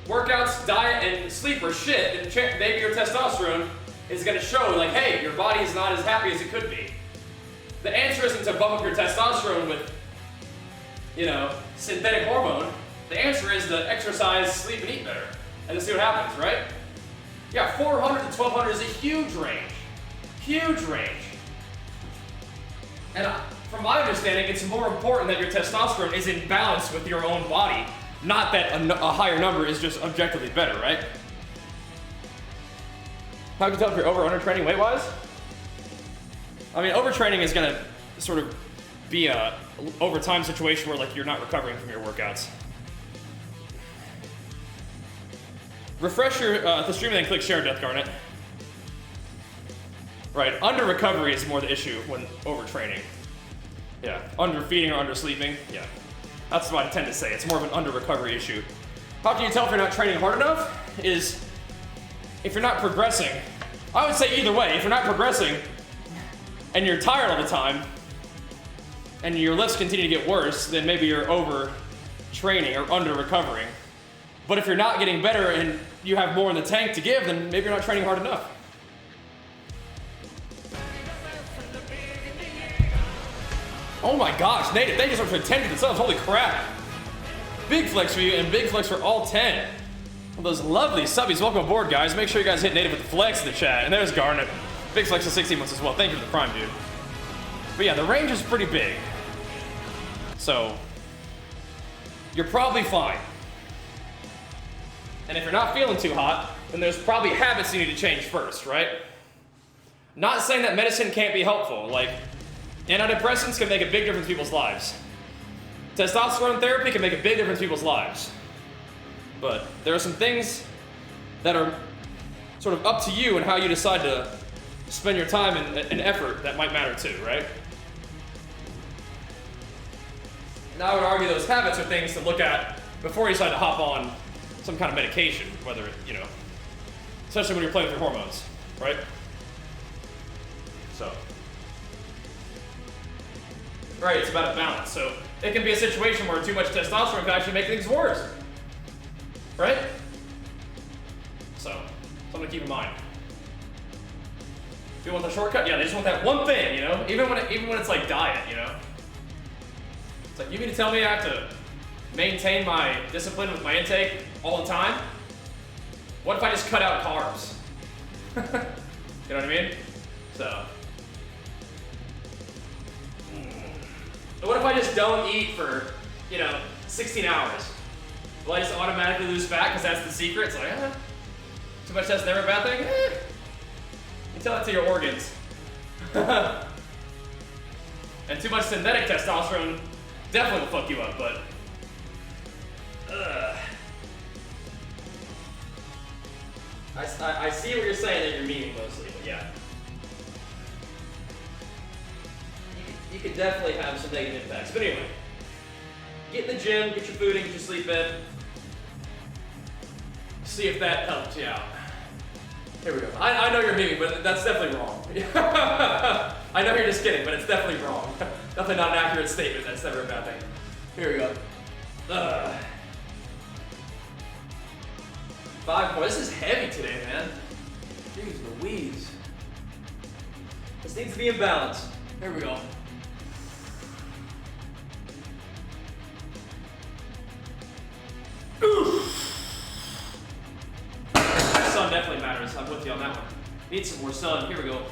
workouts, diet, and sleep are shit, then maybe your testosterone is gonna show like, hey, your body is not as happy as it could be. The answer isn't to bump up your testosterone with, you know, synthetic hormone. The answer is to exercise, sleep, and eat better, and to see what happens, right? Yeah, 400 to 1200 is a huge range. Huge range. And from my understanding, it's more important that your testosterone is in balance with your own body, not that a higher number is just objectively better, right? How can you tell if you're over or under training weight-wise? I mean, overtraining is gonna sort of be a over time situation where like you're not recovering from your workouts. Refresh the stream and then click share, Death Garnet. Right, under recovery is more the issue when overtraining. Yeah, under feeding or under sleeping. Yeah, that's what I tend to say. It's more of an under recovery issue. How can you tell if you're not training hard enough? Is if you're not progressing. I would say either way. If you're not progressing and you're tired all the time and your lifts continue to get worse, then maybe you're over training or under recovering. But if you're not getting better and you have more in the tank to give, then maybe you're not training hard enough. Oh my gosh, Native, thank you so much for 10 to the subs. Holy crap. Big flex for you and big flex for all 10. Well, those lovely subbies. Welcome aboard, guys. Make sure you guys hit Native with the flex in the chat. And there's Garnet. Big flex for 16 months as well. Thank you for the prime, dude. But yeah, the range is pretty big. So, you're probably fine. And if you're not feeling too hot, then there's probably habits you need to change first, right? Not saying that medicine can't be helpful. Like, antidepressants can make a big difference in people's lives. Testosterone therapy can make a big difference in people's lives. But there are some things that are sort of up to you and how you decide to spend your time and effort that might matter too, right? Now I would argue those habits are things to look at before you decide to hop on some kind of medication, whether, you know, especially when you're playing with your hormones, right? So. Right, it's about a balance. So it can be a situation where too much testosterone can actually make things worse. Right? So, something to keep in mind. If you want the shortcut, yeah, they just want that one thing, you know? Even when it's like diet, you know? It's like, you mean to tell me I have to maintain my discipline with my intake all the time? What if I just cut out carbs? You know what I mean? So. What if I just don't eat for, you know, 16 hours? Will I just automatically lose fat because that's the secret? It's like, too much test never a bad thing? You tell that to your organs. And too much synthetic testosterone definitely will fuck you up, but I see what you're saying that you're meaning mostly, but yeah. You could definitely have some negative impacts. But anyway, get in the gym, get your food in, get your sleep in. See if that helps you out. Here we go. I know you're memeing, but that's definitely wrong. I know you're just kidding, but it's definitely wrong. Definitely not an accurate statement. That's never a bad thing. Here we go. 5 more. This is heavy today, man. Jeez Louise. This needs to be in balance. Here we go. Sun definitely matters. I'm with you on that one. Need some more sun. Here we go.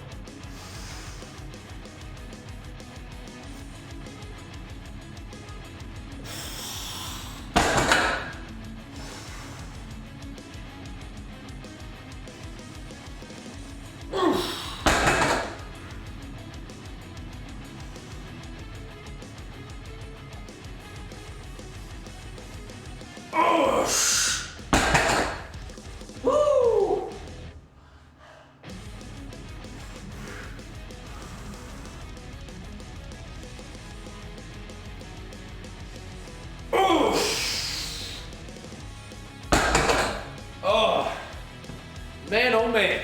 Man, oh man,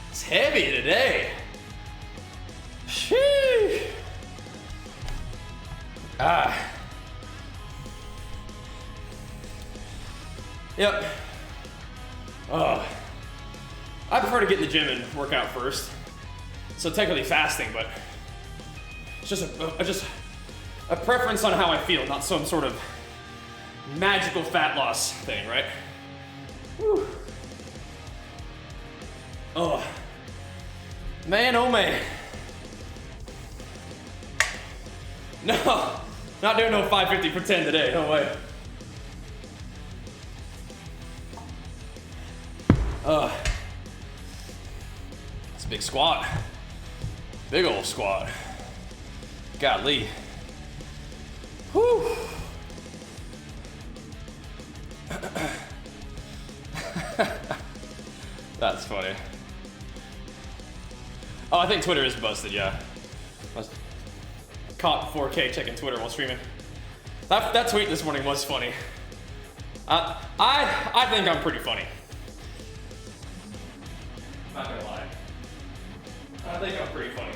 it's heavy today. Sheesh. Yep. Oh. I prefer to get in the gym and work out first. So technically fasting, but it's just a preference on how I feel, not some sort of magical fat loss thing, right? Whew. Oh. Man, oh man. No, not doing no 550 for 10 today, no way. It's a big squat. Big old squat. Golly. Whew. That's funny. Oh, I think Twitter is busted, yeah. I was caught 4K checking Twitter while streaming. That tweet this morning was funny. I think I'm pretty funny. Not gonna lie. I think I'm pretty funny.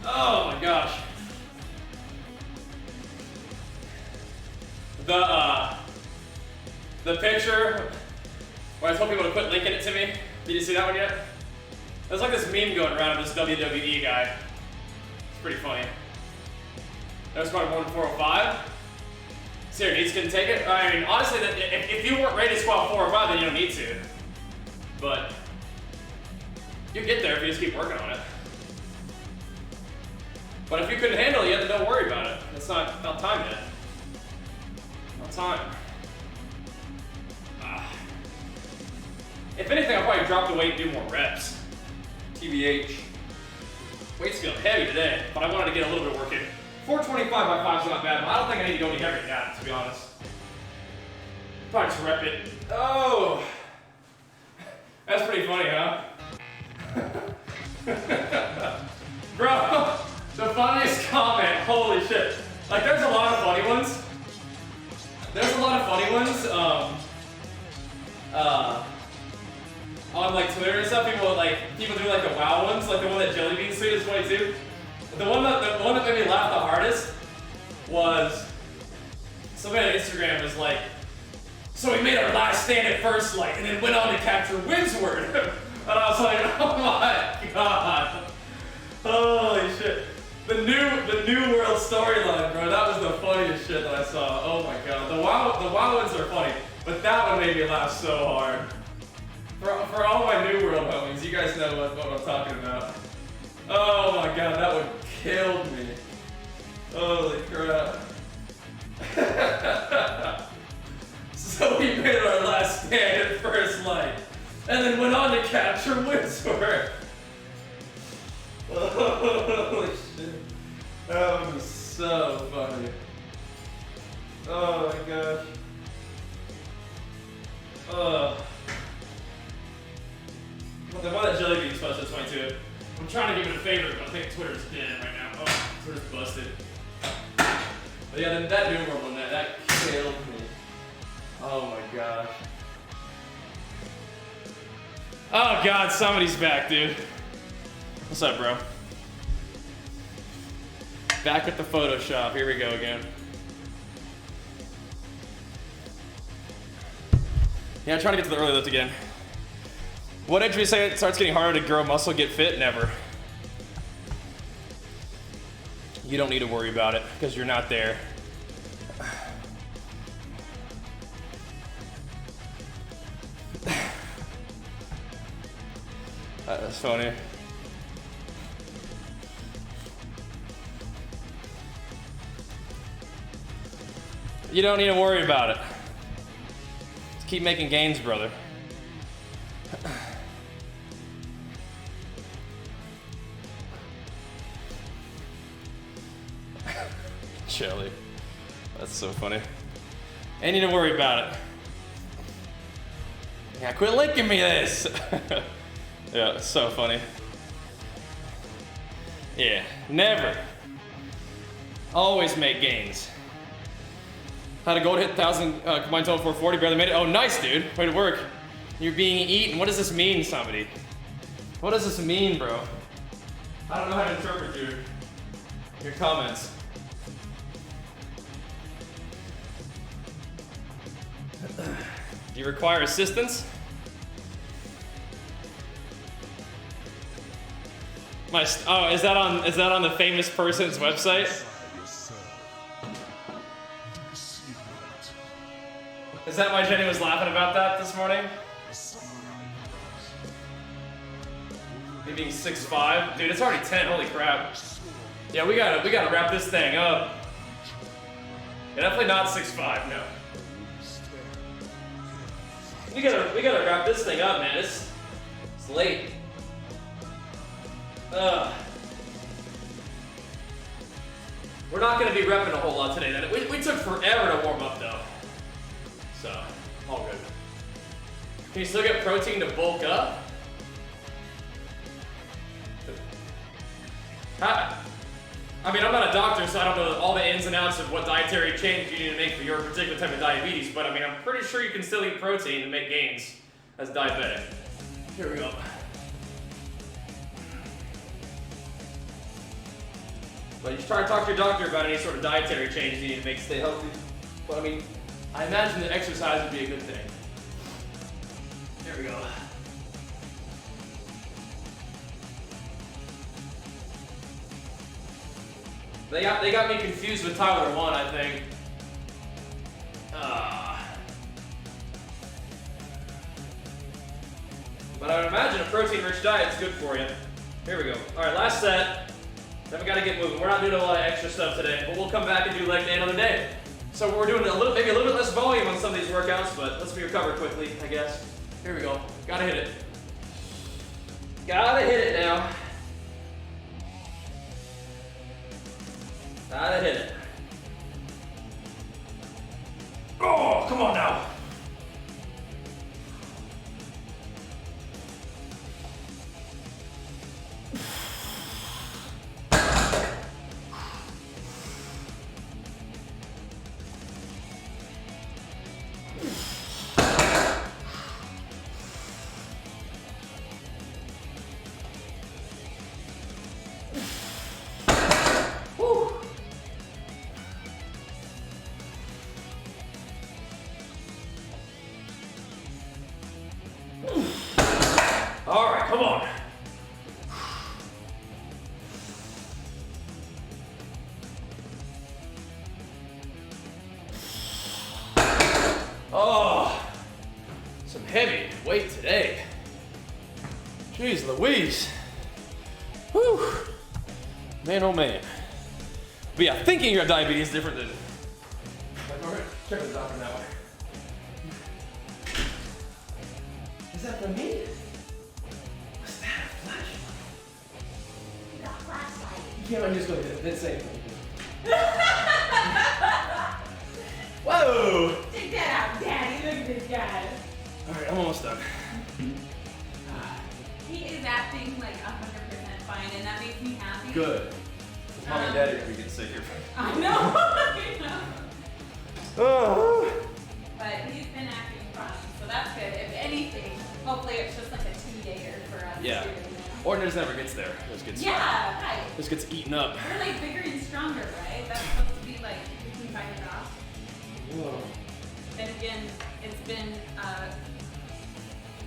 Oh my gosh. The picture where I told people to quit linking it to me. Did you see that one yet? There's like this meme going around of this WWE guy. It's pretty funny. Never squatted more than 405. Sarah needs to take it. I mean, honestly, if you weren't ready to squat 405, then you don't need to. But you get there if you just keep working on it. But if you couldn't handle it yet, then don't worry about it. It's not time yet. Not time. If anything, I'll probably drop the weight and do more reps. TBH. Weight's feeling heavy today, but I wanted to get a little bit of work in. 425 by 5 is not bad, but I don't think I need to go any heavier than that, to be honest. Probably just rep it. Oh! That's pretty funny, huh? Bro, the funniest comment, holy shit. Like, there's a lot of funny ones. There's a lot of funny ones. On like Twitter and stuff, people do like the wow ones, like the one that Jelly Bean tweeted is funny too. The one that made me laugh the hardest was somebody on Instagram was like, so we made our last stand at First Light and then went on to capture Windsward. And I was like, oh my god. Holy shit. The new world storyline, bro. That was the funniest shit that I saw. Oh my god. The wow ones are funny, but that one made me laugh so hard. For all my New World homies, you guys know what I'm talking about. Oh my god, that one killed me. Holy crap. So we made our last stand at First Light, and then went on to capture Windsor. Holy shit. That was so funny. Oh my gosh. The one that Jelly Beans posted is funny too. I'm trying to give it a favorite, but I think Twitter's dead right now. Oh, Twitter's busted. But yeah, that New World one, that killed me. Oh my gosh. Oh god, somebody's back, dude. What's up, bro? Back at the Photoshop. Here we go again. Yeah, I'm trying to get to the early lift again. What did you say? It starts getting harder to grow muscle, get fit? Never. You don't need to worry about it because you're not there. That's funny. You don't need to worry about it. Just keep making gains, brother. Jelly. That's so funny. Ain't need to worry about it. Yeah, quit linking me this. Yeah, it's so funny. Yeah, never. Always make gains. Had a goal to hit 1,000 combined total 440, barely made it. Oh, nice, dude. Way to work. You're being eaten. What does this mean, somebody? What does this mean, bro? I don't know how to interpret, dude. Your comments. Do you require assistance? Oh, is that on the famous person's website? Is that why Jenny was laughing about that this morning? Me being 6'5"? Dude, it's already 10, holy crap. Yeah, we gotta wrap this thing up. Yeah, definitely not 6'5", no. We gotta wrap this thing up, man. It's late. We're not gonna be repping a whole lot today. We took forever to warm up though. So, all good. Can you still get protein to bulk up? I mean, I'm not a doctor, so I don't know all the ins and outs of what dietary change you need to make for your particular type of diabetes, but I mean, I'm pretty sure you can still eat protein and make gains as diabetic. Here we go. But you should try to talk to your doctor about any sort of dietary changes you need to make to stay healthy. But I mean, I imagine that exercise would be a good thing. There we go. They got me confused with Tyler 1, I think. But I would imagine a protein-rich diet is good for you. Here we go. All right, last set. Then we gotta get moving. We're not doing a lot of extra stuff today, but we'll come back and do leg day another day. So we're doing maybe a little bit less volume on some of these workouts, but let's recover quickly, I guess. Here we go. Gotta hit it. Gotta hit it now. Gotta hit it. Oh, come on now. All right, come on. Oh, some heavy weight today. Jeez Louise. Whew. Man, oh man. But yeah, thinking you have diabetes is different than... Check the doctor that way. Is that for me? What's that? A flashlight? You got a flashlight. Yeah, I'm just going to then say Whoa! Take that out, Daddy. Look at this guy. Alright, I'm almost done. He is acting like 100% fine, and that makes me happy. Good. Mom and Daddy are going to get sick here. I know. I know. Oh. But he's been acting fine, so that's good. If anything, hopefully it's just like a 2-dayer for us. Yeah. Ordinance never gets there. Yeah, right. This gets eaten up. We're like bigger and stronger, right? That's supposed to be like, we can fight it off. Whoa. Then again, it's been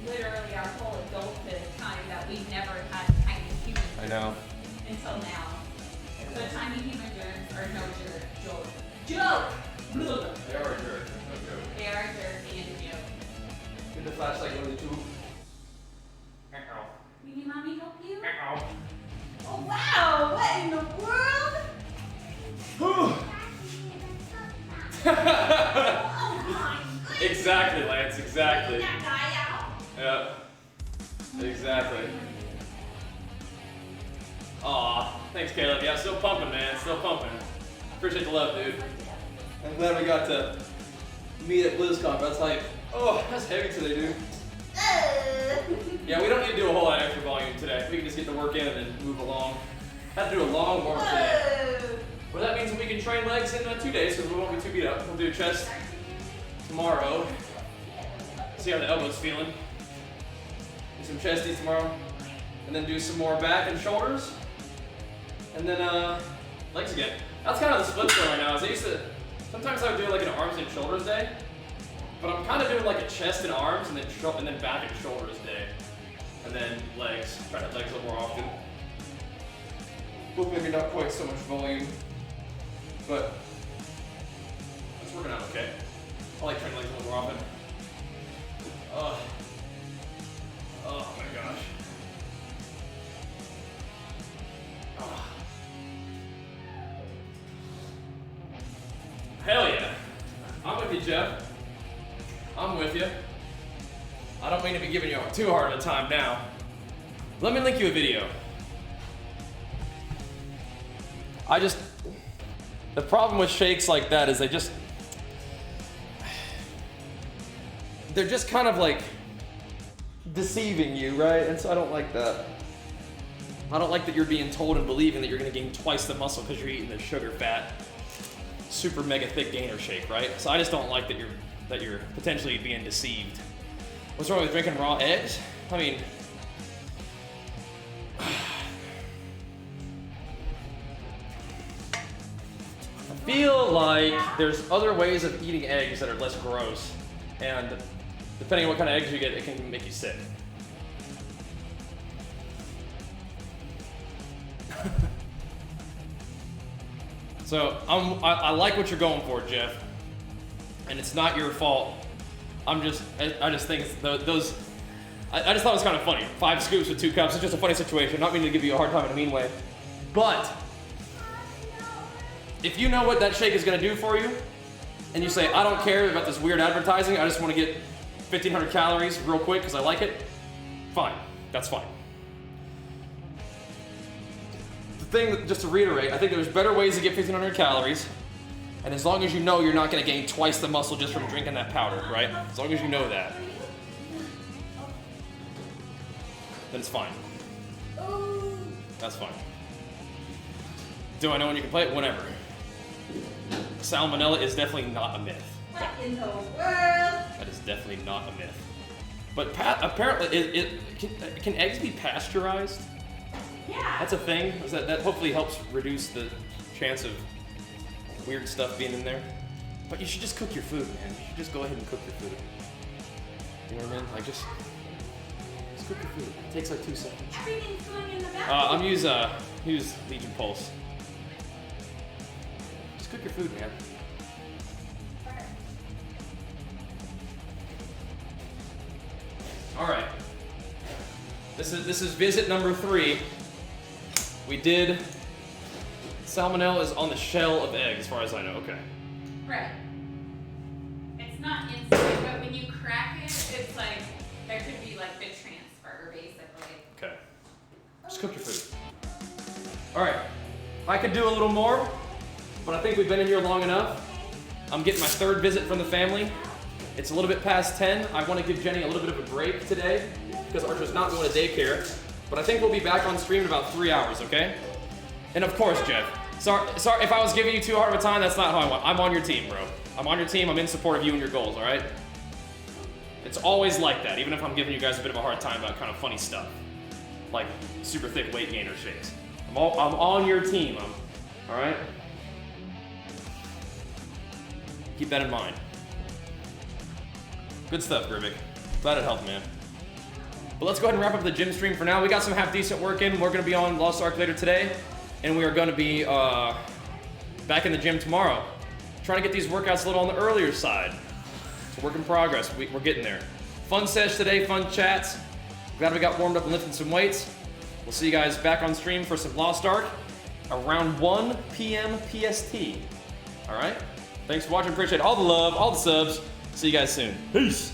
literally our whole adulthood time that we never had tiny human germs. I know. Until now. So tiny human germs are no joke. Joke! Joke! They are a jerk. No joke. They are a jerk and a joke. Get the flashlight go to the tube. You need mommy help you? Ow. Oh wow! What in the world? Oh my goodness! Exactly, Lance, exactly. Get that guy out. Yeah. Exactly. Aw, thanks Caleb. Yeah, still pumping, man. Still pumping. Appreciate the love, dude. I'm glad we got to meet at BlizzCon. That's like, oh, that's heavy today, dude. Yeah, we don't need to do a whole lot of extra volume today. We can just get the work in and then move along. Had to do a long warm-up today. Well, that means we can train legs in 2 days because we won't be too beat up. We'll do chest tomorrow. See how the elbow's feeling. Do some chesties tomorrow. And then do some more back and shoulders. And then Legs again. That's kind of the split though right now. Sometimes I would do like an arms and shoulders day, but I'm kind of doing like a chest and arms and then back and shoulders day, and then legs. Try to legs a little more often. Well, maybe not quite so much volume, but it's working out okay. I like training legs a little more often. Oh my gosh. Hell yeah. I'm with you, Jeff. I'm with you. I don't mean to be giving you too hard a time now. Let me link you a video. The problem with shakes like that is they're just kind of like deceiving you, right? And so I don't like that. I don't like that you're being told and believing that you're gonna gain twice the muscle because you're eating the sugar fat, super mega thick gainer shake, right? So I just don't like that you're potentially being deceived. What's wrong with drinking raw eggs? I mean, I feel like there's other ways of eating eggs that are less gross, and depending on what kind of eggs you get, it can make you sick. So I like what you're going for, Jeff, and it's not your fault. I just think those. I just thought it was kind of funny. 5 scoops with 2 cups. It's just a funny situation. Not meaning to give you a hard time in a mean way, but if you know what that shake is going to do for you, and you say, I don't care about this weird advertising, I just want to get 1,500 calories real quick because I like it, fine. That's fine. The thing, just to reiterate, I think there's better ways to get 1,500 calories, and as long as you know you're not going to gain twice the muscle just from drinking that powder, right? As long as you know that, then it's fine. That's fine. Do I know when you can play it? Whenever. Salmonella is definitely not a myth. What in the world? That is definitely not a myth. But apparently, can eggs be pasteurized? Yeah. That's a thing. That hopefully helps reduce the chance of weird stuff being in there. But you should just cook your food, man. You should just go ahead and cook your food. You know what I mean? Like just cook your food. It takes like 2 seconds. Everything's going in the back. I'm use Legion Pulse. Just cook your food, man. All right. This is visit number 3. We did. Salmonella is on the shell of egg, as far as I know. Okay. Right. It's not inside, but when you crack it, it's like there could be like the transfer, basically. Okay. Just cook your food. All right. I could do a little more, but I think we've been in here long enough. I'm getting my 3rd visit from the family. It's a little bit past 10. I want to give Jenny a little bit of a break today because Archer's not going to daycare. But I think we'll be back on stream in about 3 hours, okay? And of course, Jeff, sorry if I was giving you too hard of a time, that's not how I want. I'm on your team, bro. I'm on your team. I'm in support of you and your goals, all right? It's always like that, even if I'm giving you guys a bit of a hard time about kind of funny stuff, like super thick weight gainer shakes. I'm on your team, all right? Keep that in mind. Good stuff, Gribik. Glad it helped, man. But let's go ahead and wrap up the gym stream for now. We got some half decent work in. We're gonna be on Lost Ark later today, and we are gonna be back in the gym tomorrow. Trying to get these workouts a little on the earlier side. It's a work in progress. We're getting there. Fun sesh today, fun chats. Glad we got warmed up and lifting some weights. We'll see you guys back on stream for some Lost Ark around 1 p.m. PST. All right? Thanks for watching. Appreciate all the love, all the subs. See you guys soon. Peace.